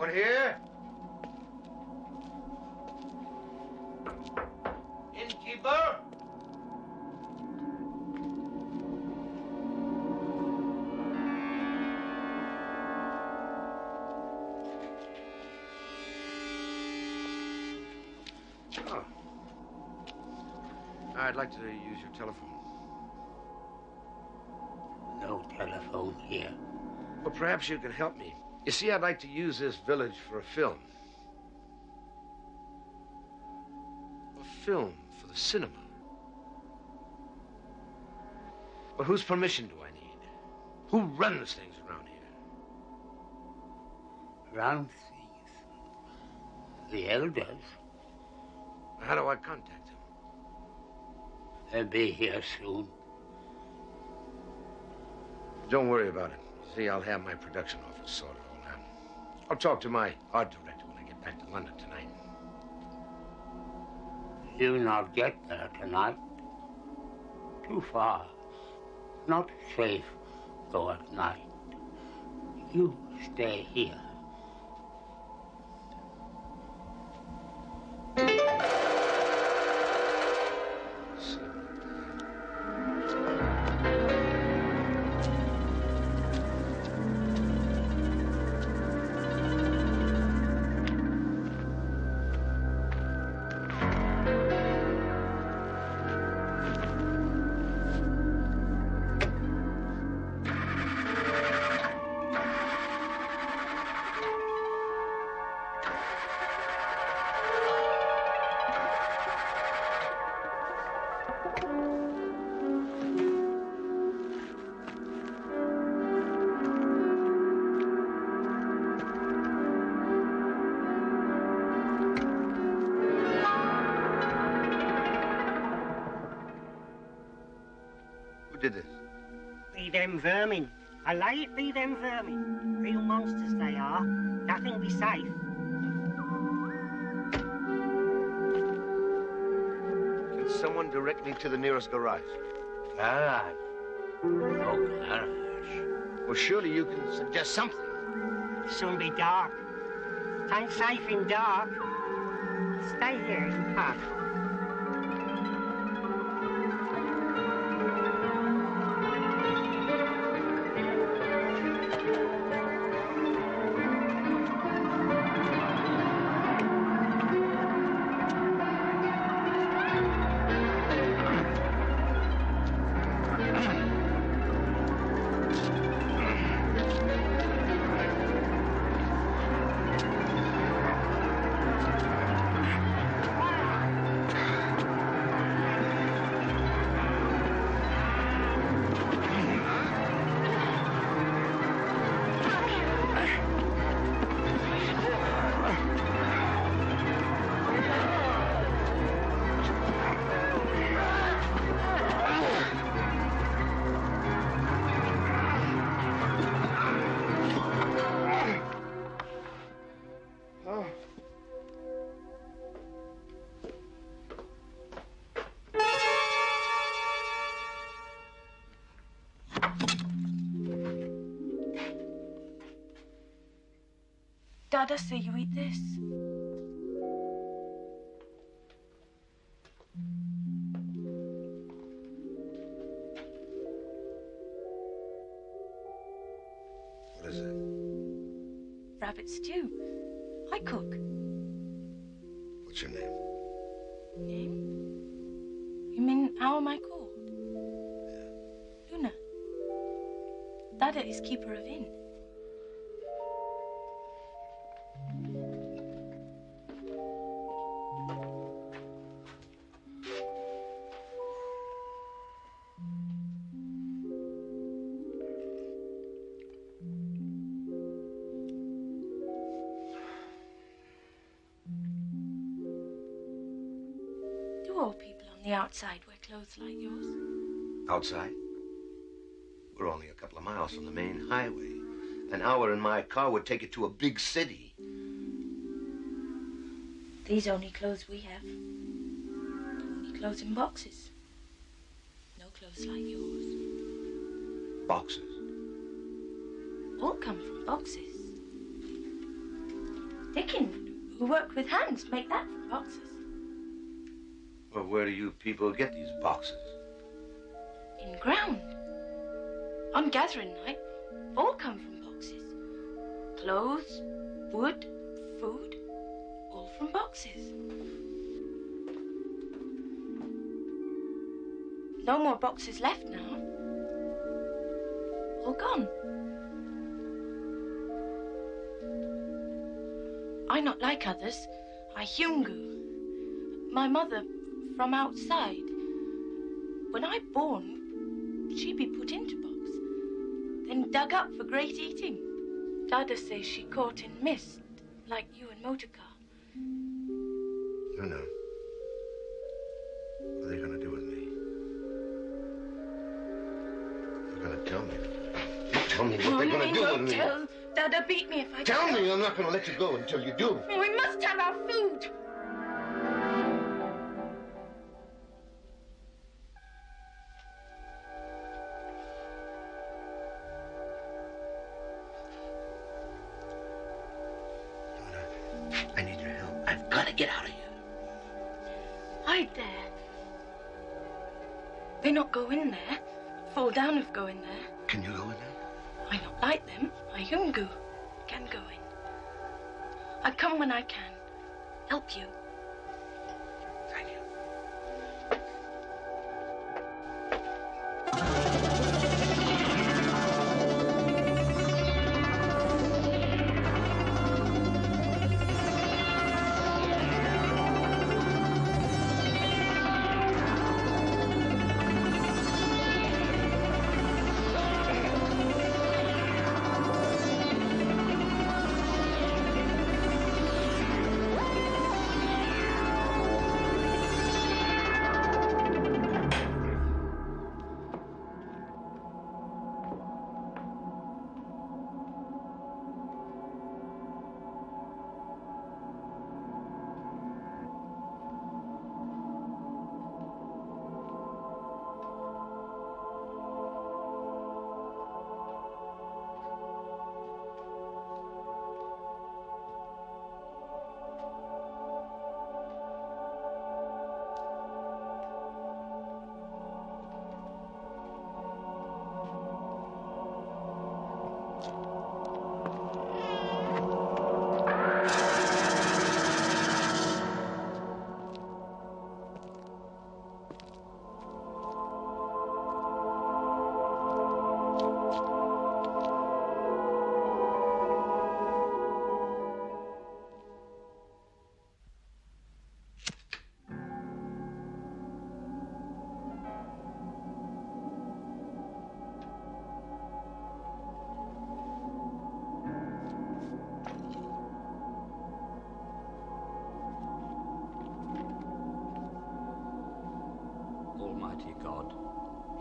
Someone here? Innkeeper? Oh. I'd like to use your telephone. No telephone here. Well, perhaps you can help me. You see, I'd like to use this village for a film. A film for the cinema. But whose permission do I need? Who runs things around here? Run things. The elders. How do I contact them? They'll be here soon. Don't worry about it. You see, I'll have my production office sorted all out. I'll talk to my art director when I get back to London tonight. You'll not get there tonight. Too far. Not safe go at night. You stay here. Did this? Be them vermin. I lay it be them vermin. Real monsters they are. Nothing be safe. Can someone direct me to the nearest garage? Garage? No garage. Well, surely you can suggest something. Soon be dark. Tain't safe in dark. Stay here and pass. Dad, I see you eat this. What is it? Rabbit stew. I cook. What's your name? Name? You mean how am I called? Yeah. Luna. Dada is keeper of inn. Do all people on the outside wear clothes like yours? Outside? We're only a couple of miles from the main highway. An hour in my car would take it to a big city. These only clothes we have. Only clothes in boxes. No clothes like yours. Boxes? All come from boxes. Dickon, who worked with hands, make that from boxes. Well, where do you people get these boxes? In ground. On gathering night, all come from boxes. Clothes, wood, food, all from boxes. No more boxes left now. All gone. I not like others. I Hungu. My mother from outside. When I born, she be put into box, then dug up for great eating. Dada says she caught in mist, like you and motorcar. No. What are they going to do with me? They're going to tell me. Tell me what they're going to do with me. Tell. Dada beat me if I Tell me I'm not going to let you go until you do. We must have our food. I need your help. I've got to get out of here. Hide there. They not go in there. Fall down if go in there. Can you go in there? I not like them. I Hungu. Can go in. I come when I can. Help you. Thank you. Almighty God,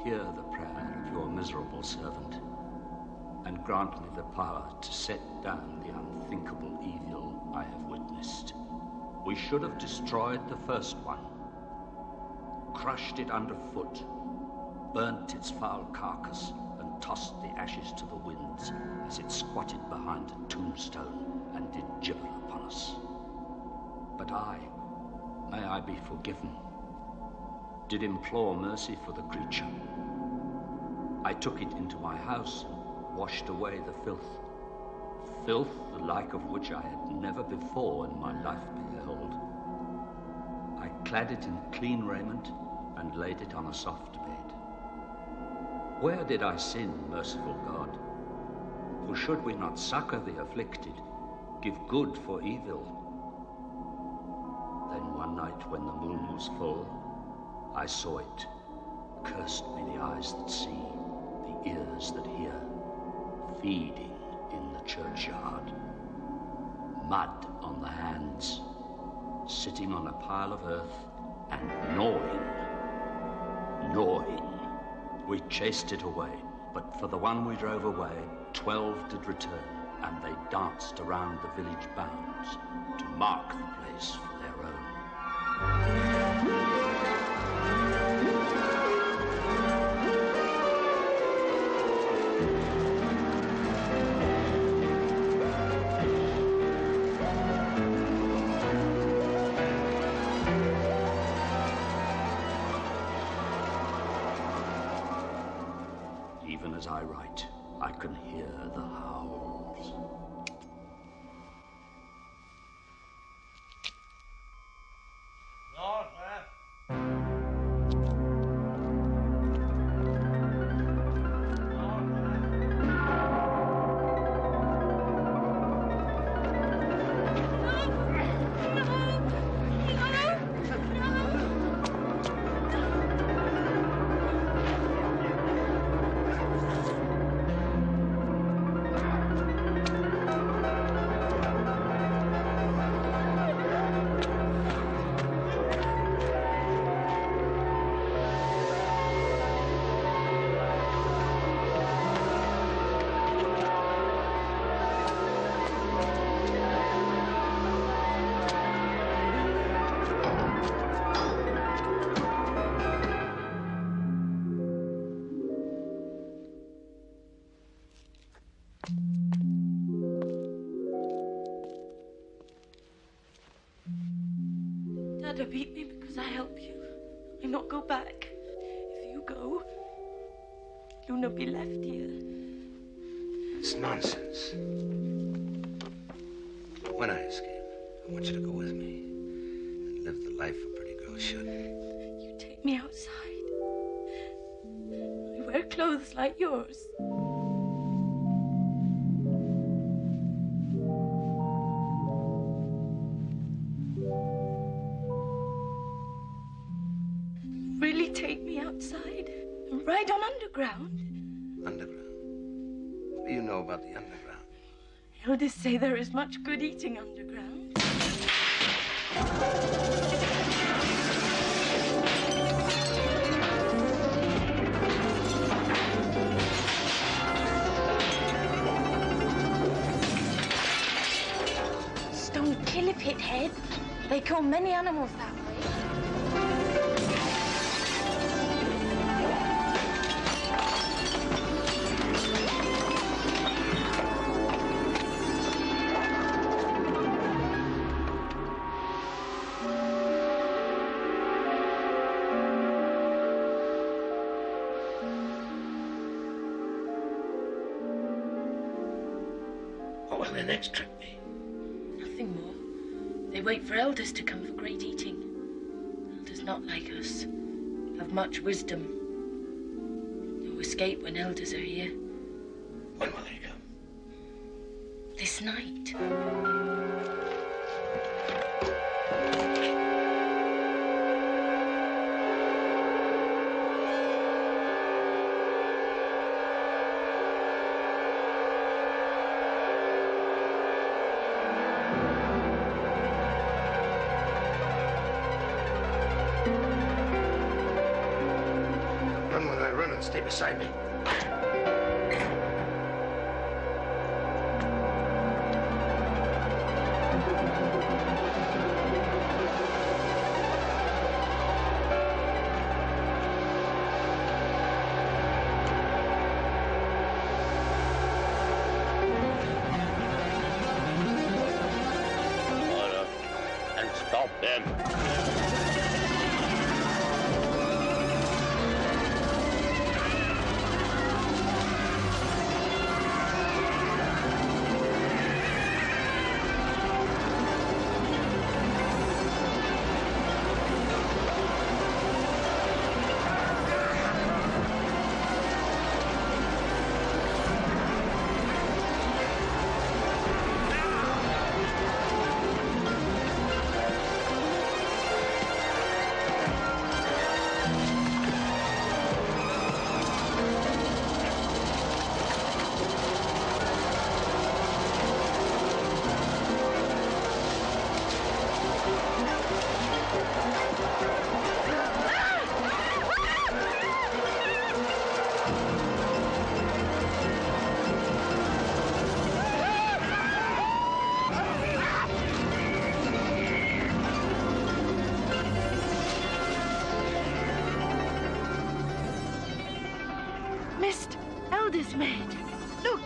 hear the prayer of your miserable servant, and grant me the power to set down the unthinkable evil I have witnessed. We should have destroyed the first one, crushed it underfoot, burnt its foul carcass, and tossed the ashes to the winds as it squatted behind a tombstone and did gibber upon us. But I, may I be forgiven, did implore mercy for the creature. I took it into my house and washed away the filth, the like of which I had never before in my life beheld. I clad it in clean raiment and laid it on a soft bed. Where did I sin, merciful God? For should we not succor the afflicted, give good for evil? Then one night when the moon was full, I saw it. Cursed be the eyes that see, the ears that hear, feeding in the churchyard. Mud on the hands, sitting on a pile of earth and gnawing. We chased it away, but for the one we drove away, 12 did return, and they danced around the village bounds to mark the place for their own. as I write, I can hear the howls. Dad, beat me because I help you. I not go back. If you go, you'll not be left here. It's nonsense. When I escape, I want you to go with me and live the life a pretty girl should. You take me outside. I wear clothes like yours. Really take me outside and ride on underground? Underground? What do you know about the underground? Elders say there is much good eating underground. Stone killer pit head. They kill many animals that way. What will the next trip be? Nothing more. They wait for elders to come for great eating. Elders not like us have much wisdom. No escape when elders are here. When will they come? This night. Run when I run and stay beside me. Order and stop them. Missed elders maid. Look.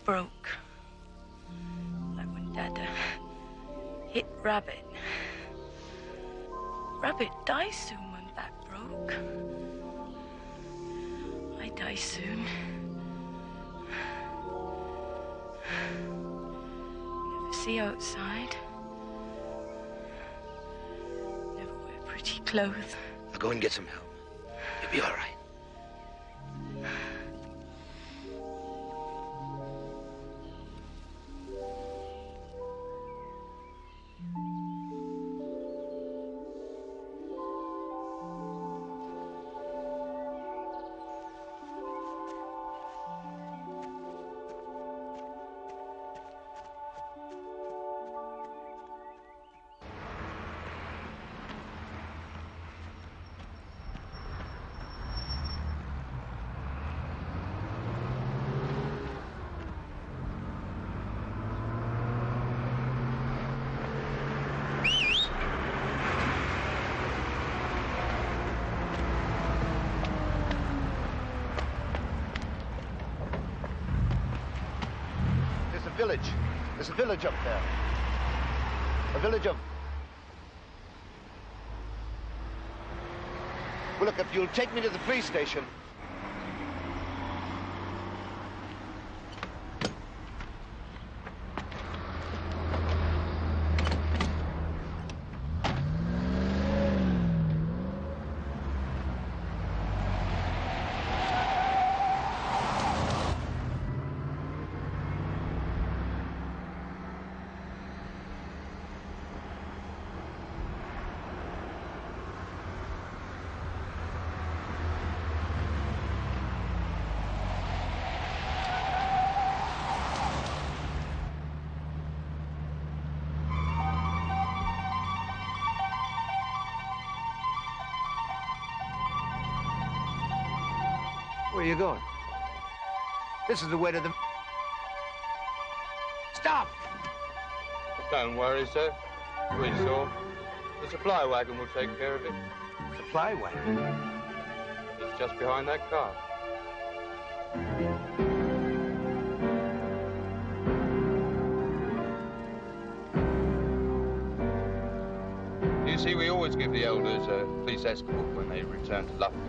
broke. Like when Dad hit Rabbit. Rabbit dies soon when that broke. I die soon. Never see outside. Never wear pretty clothes. I'll go and get some help. You'll be all right. There's a village up there. A village of... Well, look, if you'll take me to the police station... Where are you going? This is the way to the... Stop! Don't worry, sir. We saw. The supply wagon will take care of it. Supply wagon? It's just behind that car. You see, we always give the elders a police escort when they return to London.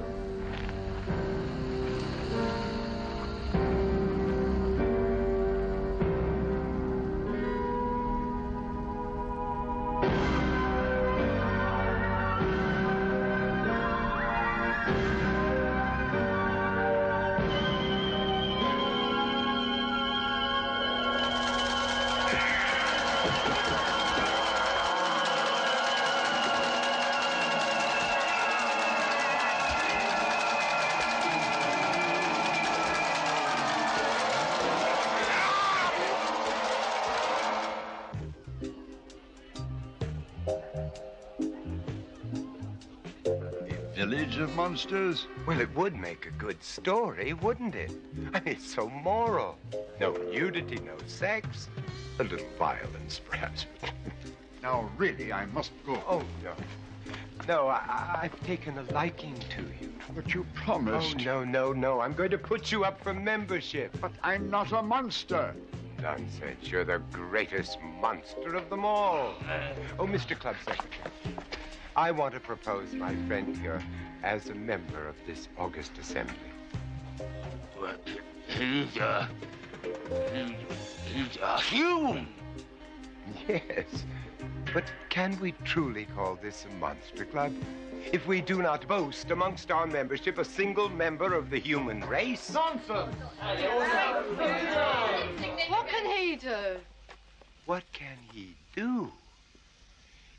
Village of monsters? Well, it would make a good story, wouldn't it? I mean, it's so moral. No nudity, no sex. A little violence, perhaps. Now, really, I must go. Oh, no. No, I've taken a liking to you. But you promised. Oh, no. I'm going to put you up for membership. But I'm not a monster. Nonsense. You're the greatest monster of them all. Oh, Mr. Club Secretary, I want to propose my friend here as a member of this August Assembly. Well, he's a human. Yes, but can we truly call this a monster club if we do not boast amongst our membership a single member of the human race? Nonsense! What can he do? What can he do?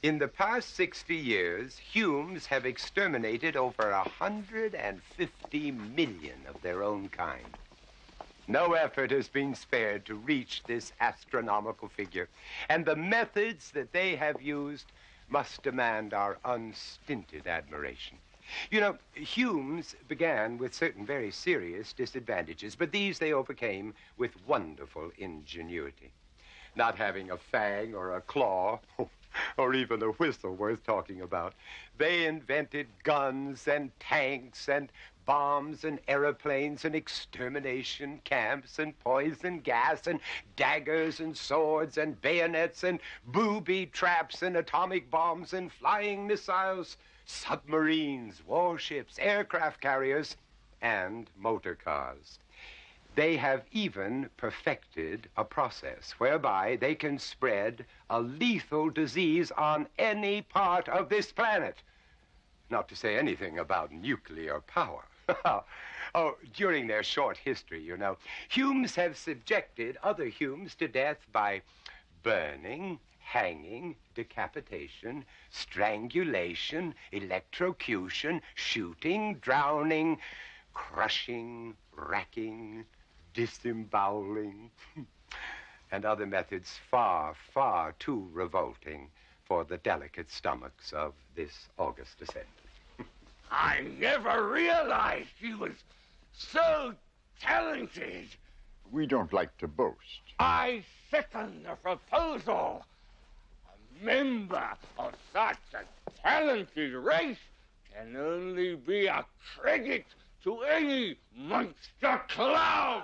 In the past 60 years, Humes have exterminated over 150 million of their own kind. No effort has been spared to reach this astronomical figure, and the methods that they have used must demand our unstinted admiration. You know, Humes began with certain very serious disadvantages, but these they overcame with wonderful ingenuity. Not having a fang or a claw, or even a whistle worth talking about. They invented guns and tanks and bombs and aeroplanes and extermination camps and poison gas and daggers and swords and bayonets and booby traps and atomic bombs and flying missiles, submarines, warships, aircraft carriers, and motor cars. They have even perfected a process whereby they can spread a lethal disease on any part of this planet. Not to say anything about nuclear power. Oh, during their short history, you know, Humes have subjected other Humes to death by burning, hanging, decapitation, strangulation, electrocution, shooting, drowning, crushing, racking, disemboweling, and other methods far, far too revolting for the delicate stomachs of this august assembly. I never realized he was so talented. We don't like to boast. I second the proposal. A member of such a talented race can only be a credit to any monster club.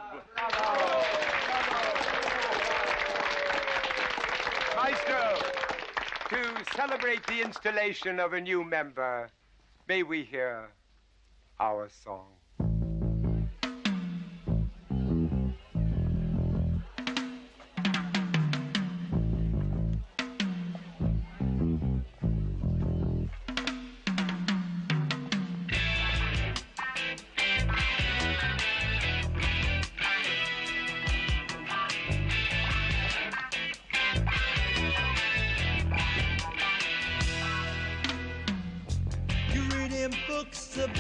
Maestro, to celebrate the installation of a new member, may we hear our song?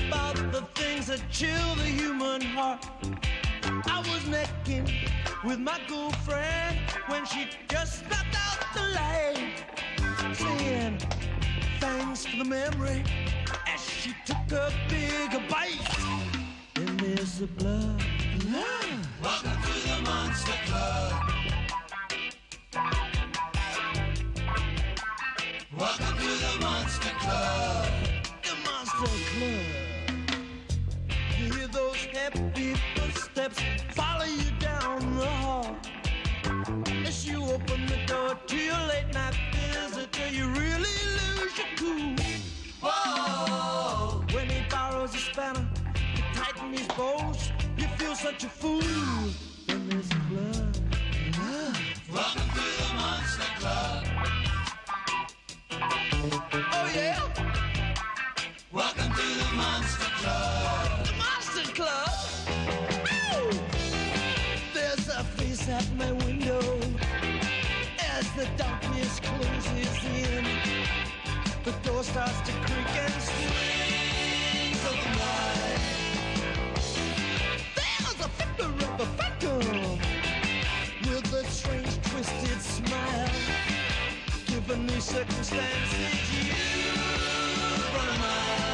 About the things that chill the human heart. I was necking with my girlfriend when she just stepped out the light, saying thanks for the memory as she took a bigger bite. And there's the blood. Welcome to the Monster Club. Welcome to the Monster Club. Club. You hear those happy footsteps follow you down the hall. As you open the door to your late night visitor, you really lose your cool. Whoa! When he borrows a spanner to tighten his bolts, you feel such a fool. Then there's blood. Welcome to the Monster Club. Oh yeah. Welcome to the Monster Club. The Monster Club? Ow! There's a face at my window as the darkness closes in. The door starts to creak and swing of the night. There's a figure of a phantom with a strange twisted smile. Given these circumstances, you run a mile.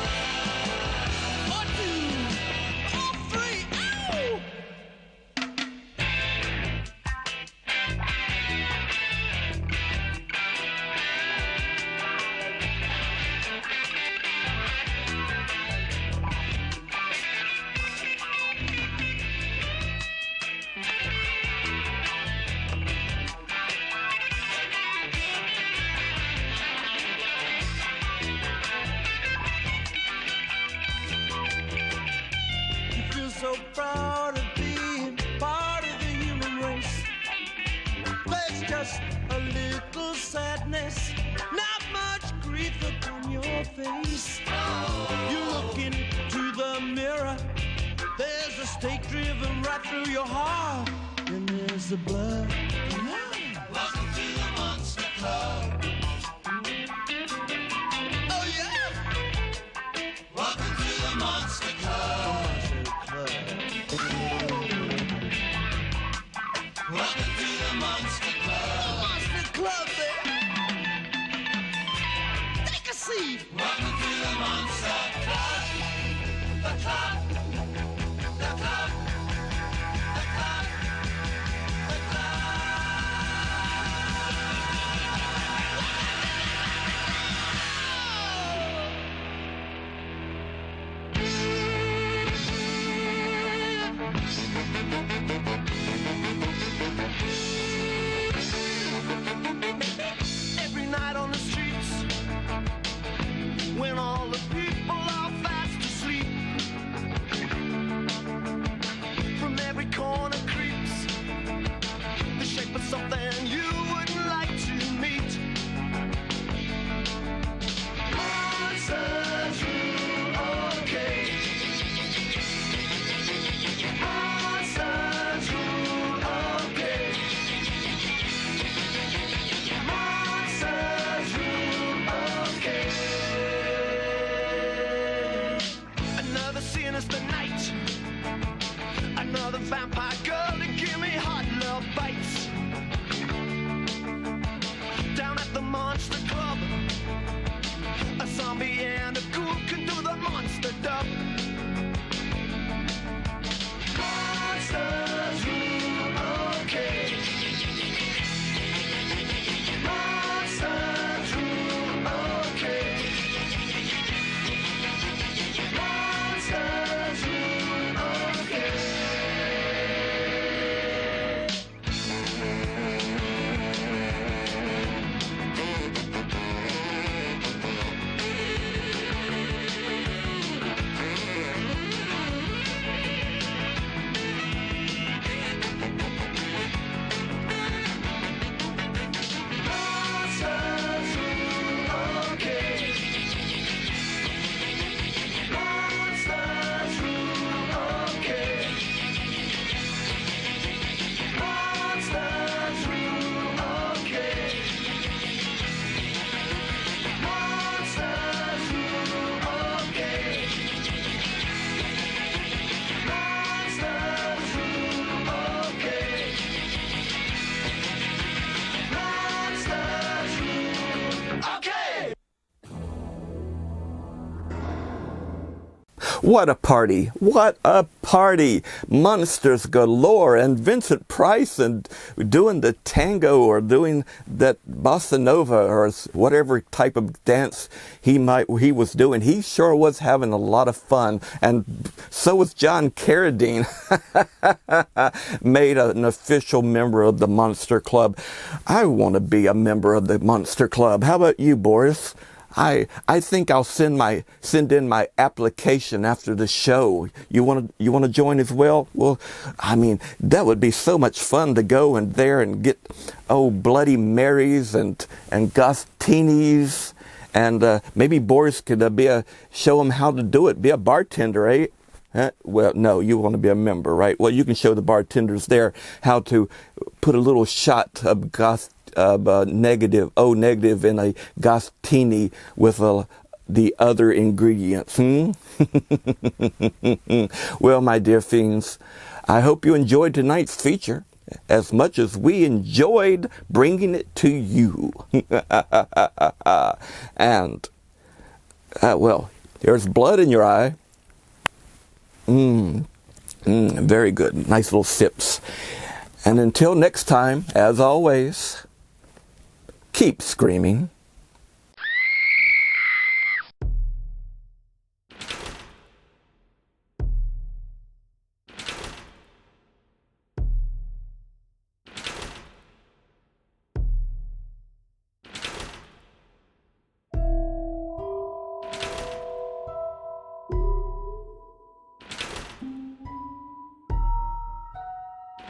So proud of being part of the human race. There's just a little sadness, not much grief upon your face. You look into the mirror, there's a stake driven right through your heart, and there's the blood. Welcome to the Monster Club. Oh yeah. Welcome to the Monster Club. Welcome to the Monster Club. The Monster Club, baby. Take a seat. Welcome to the Monster Club. The club. The club. The club. The club. What a party. What a party. Monsters galore, and Vincent Price and doing the tango or doing that bossa nova or whatever type of dance he was doing. He sure was having a lot of fun. And so was John Carradine, made an official member of the Monster Club. I want to be a member of the Monster Club. How about you, Boris? I think I'll send in my application after the show. You want to join as well? Well, I mean, that would be so much fun to go in there and get Bloody Marys and Gostinis, and maybe Boris could show them how to do it. Be a bartender, eh? Well, no, you want to be a member, right? Well, you can show the bartenders there how to put a little shot of negative in a Gostini with the other ingredients. Well, my dear fiends, I hope you enjoyed tonight's feature as much as we enjoyed bringing it to you. And, well, there's blood in your eye. Very good. Nice little sips. And until next time, as always, keep screaming.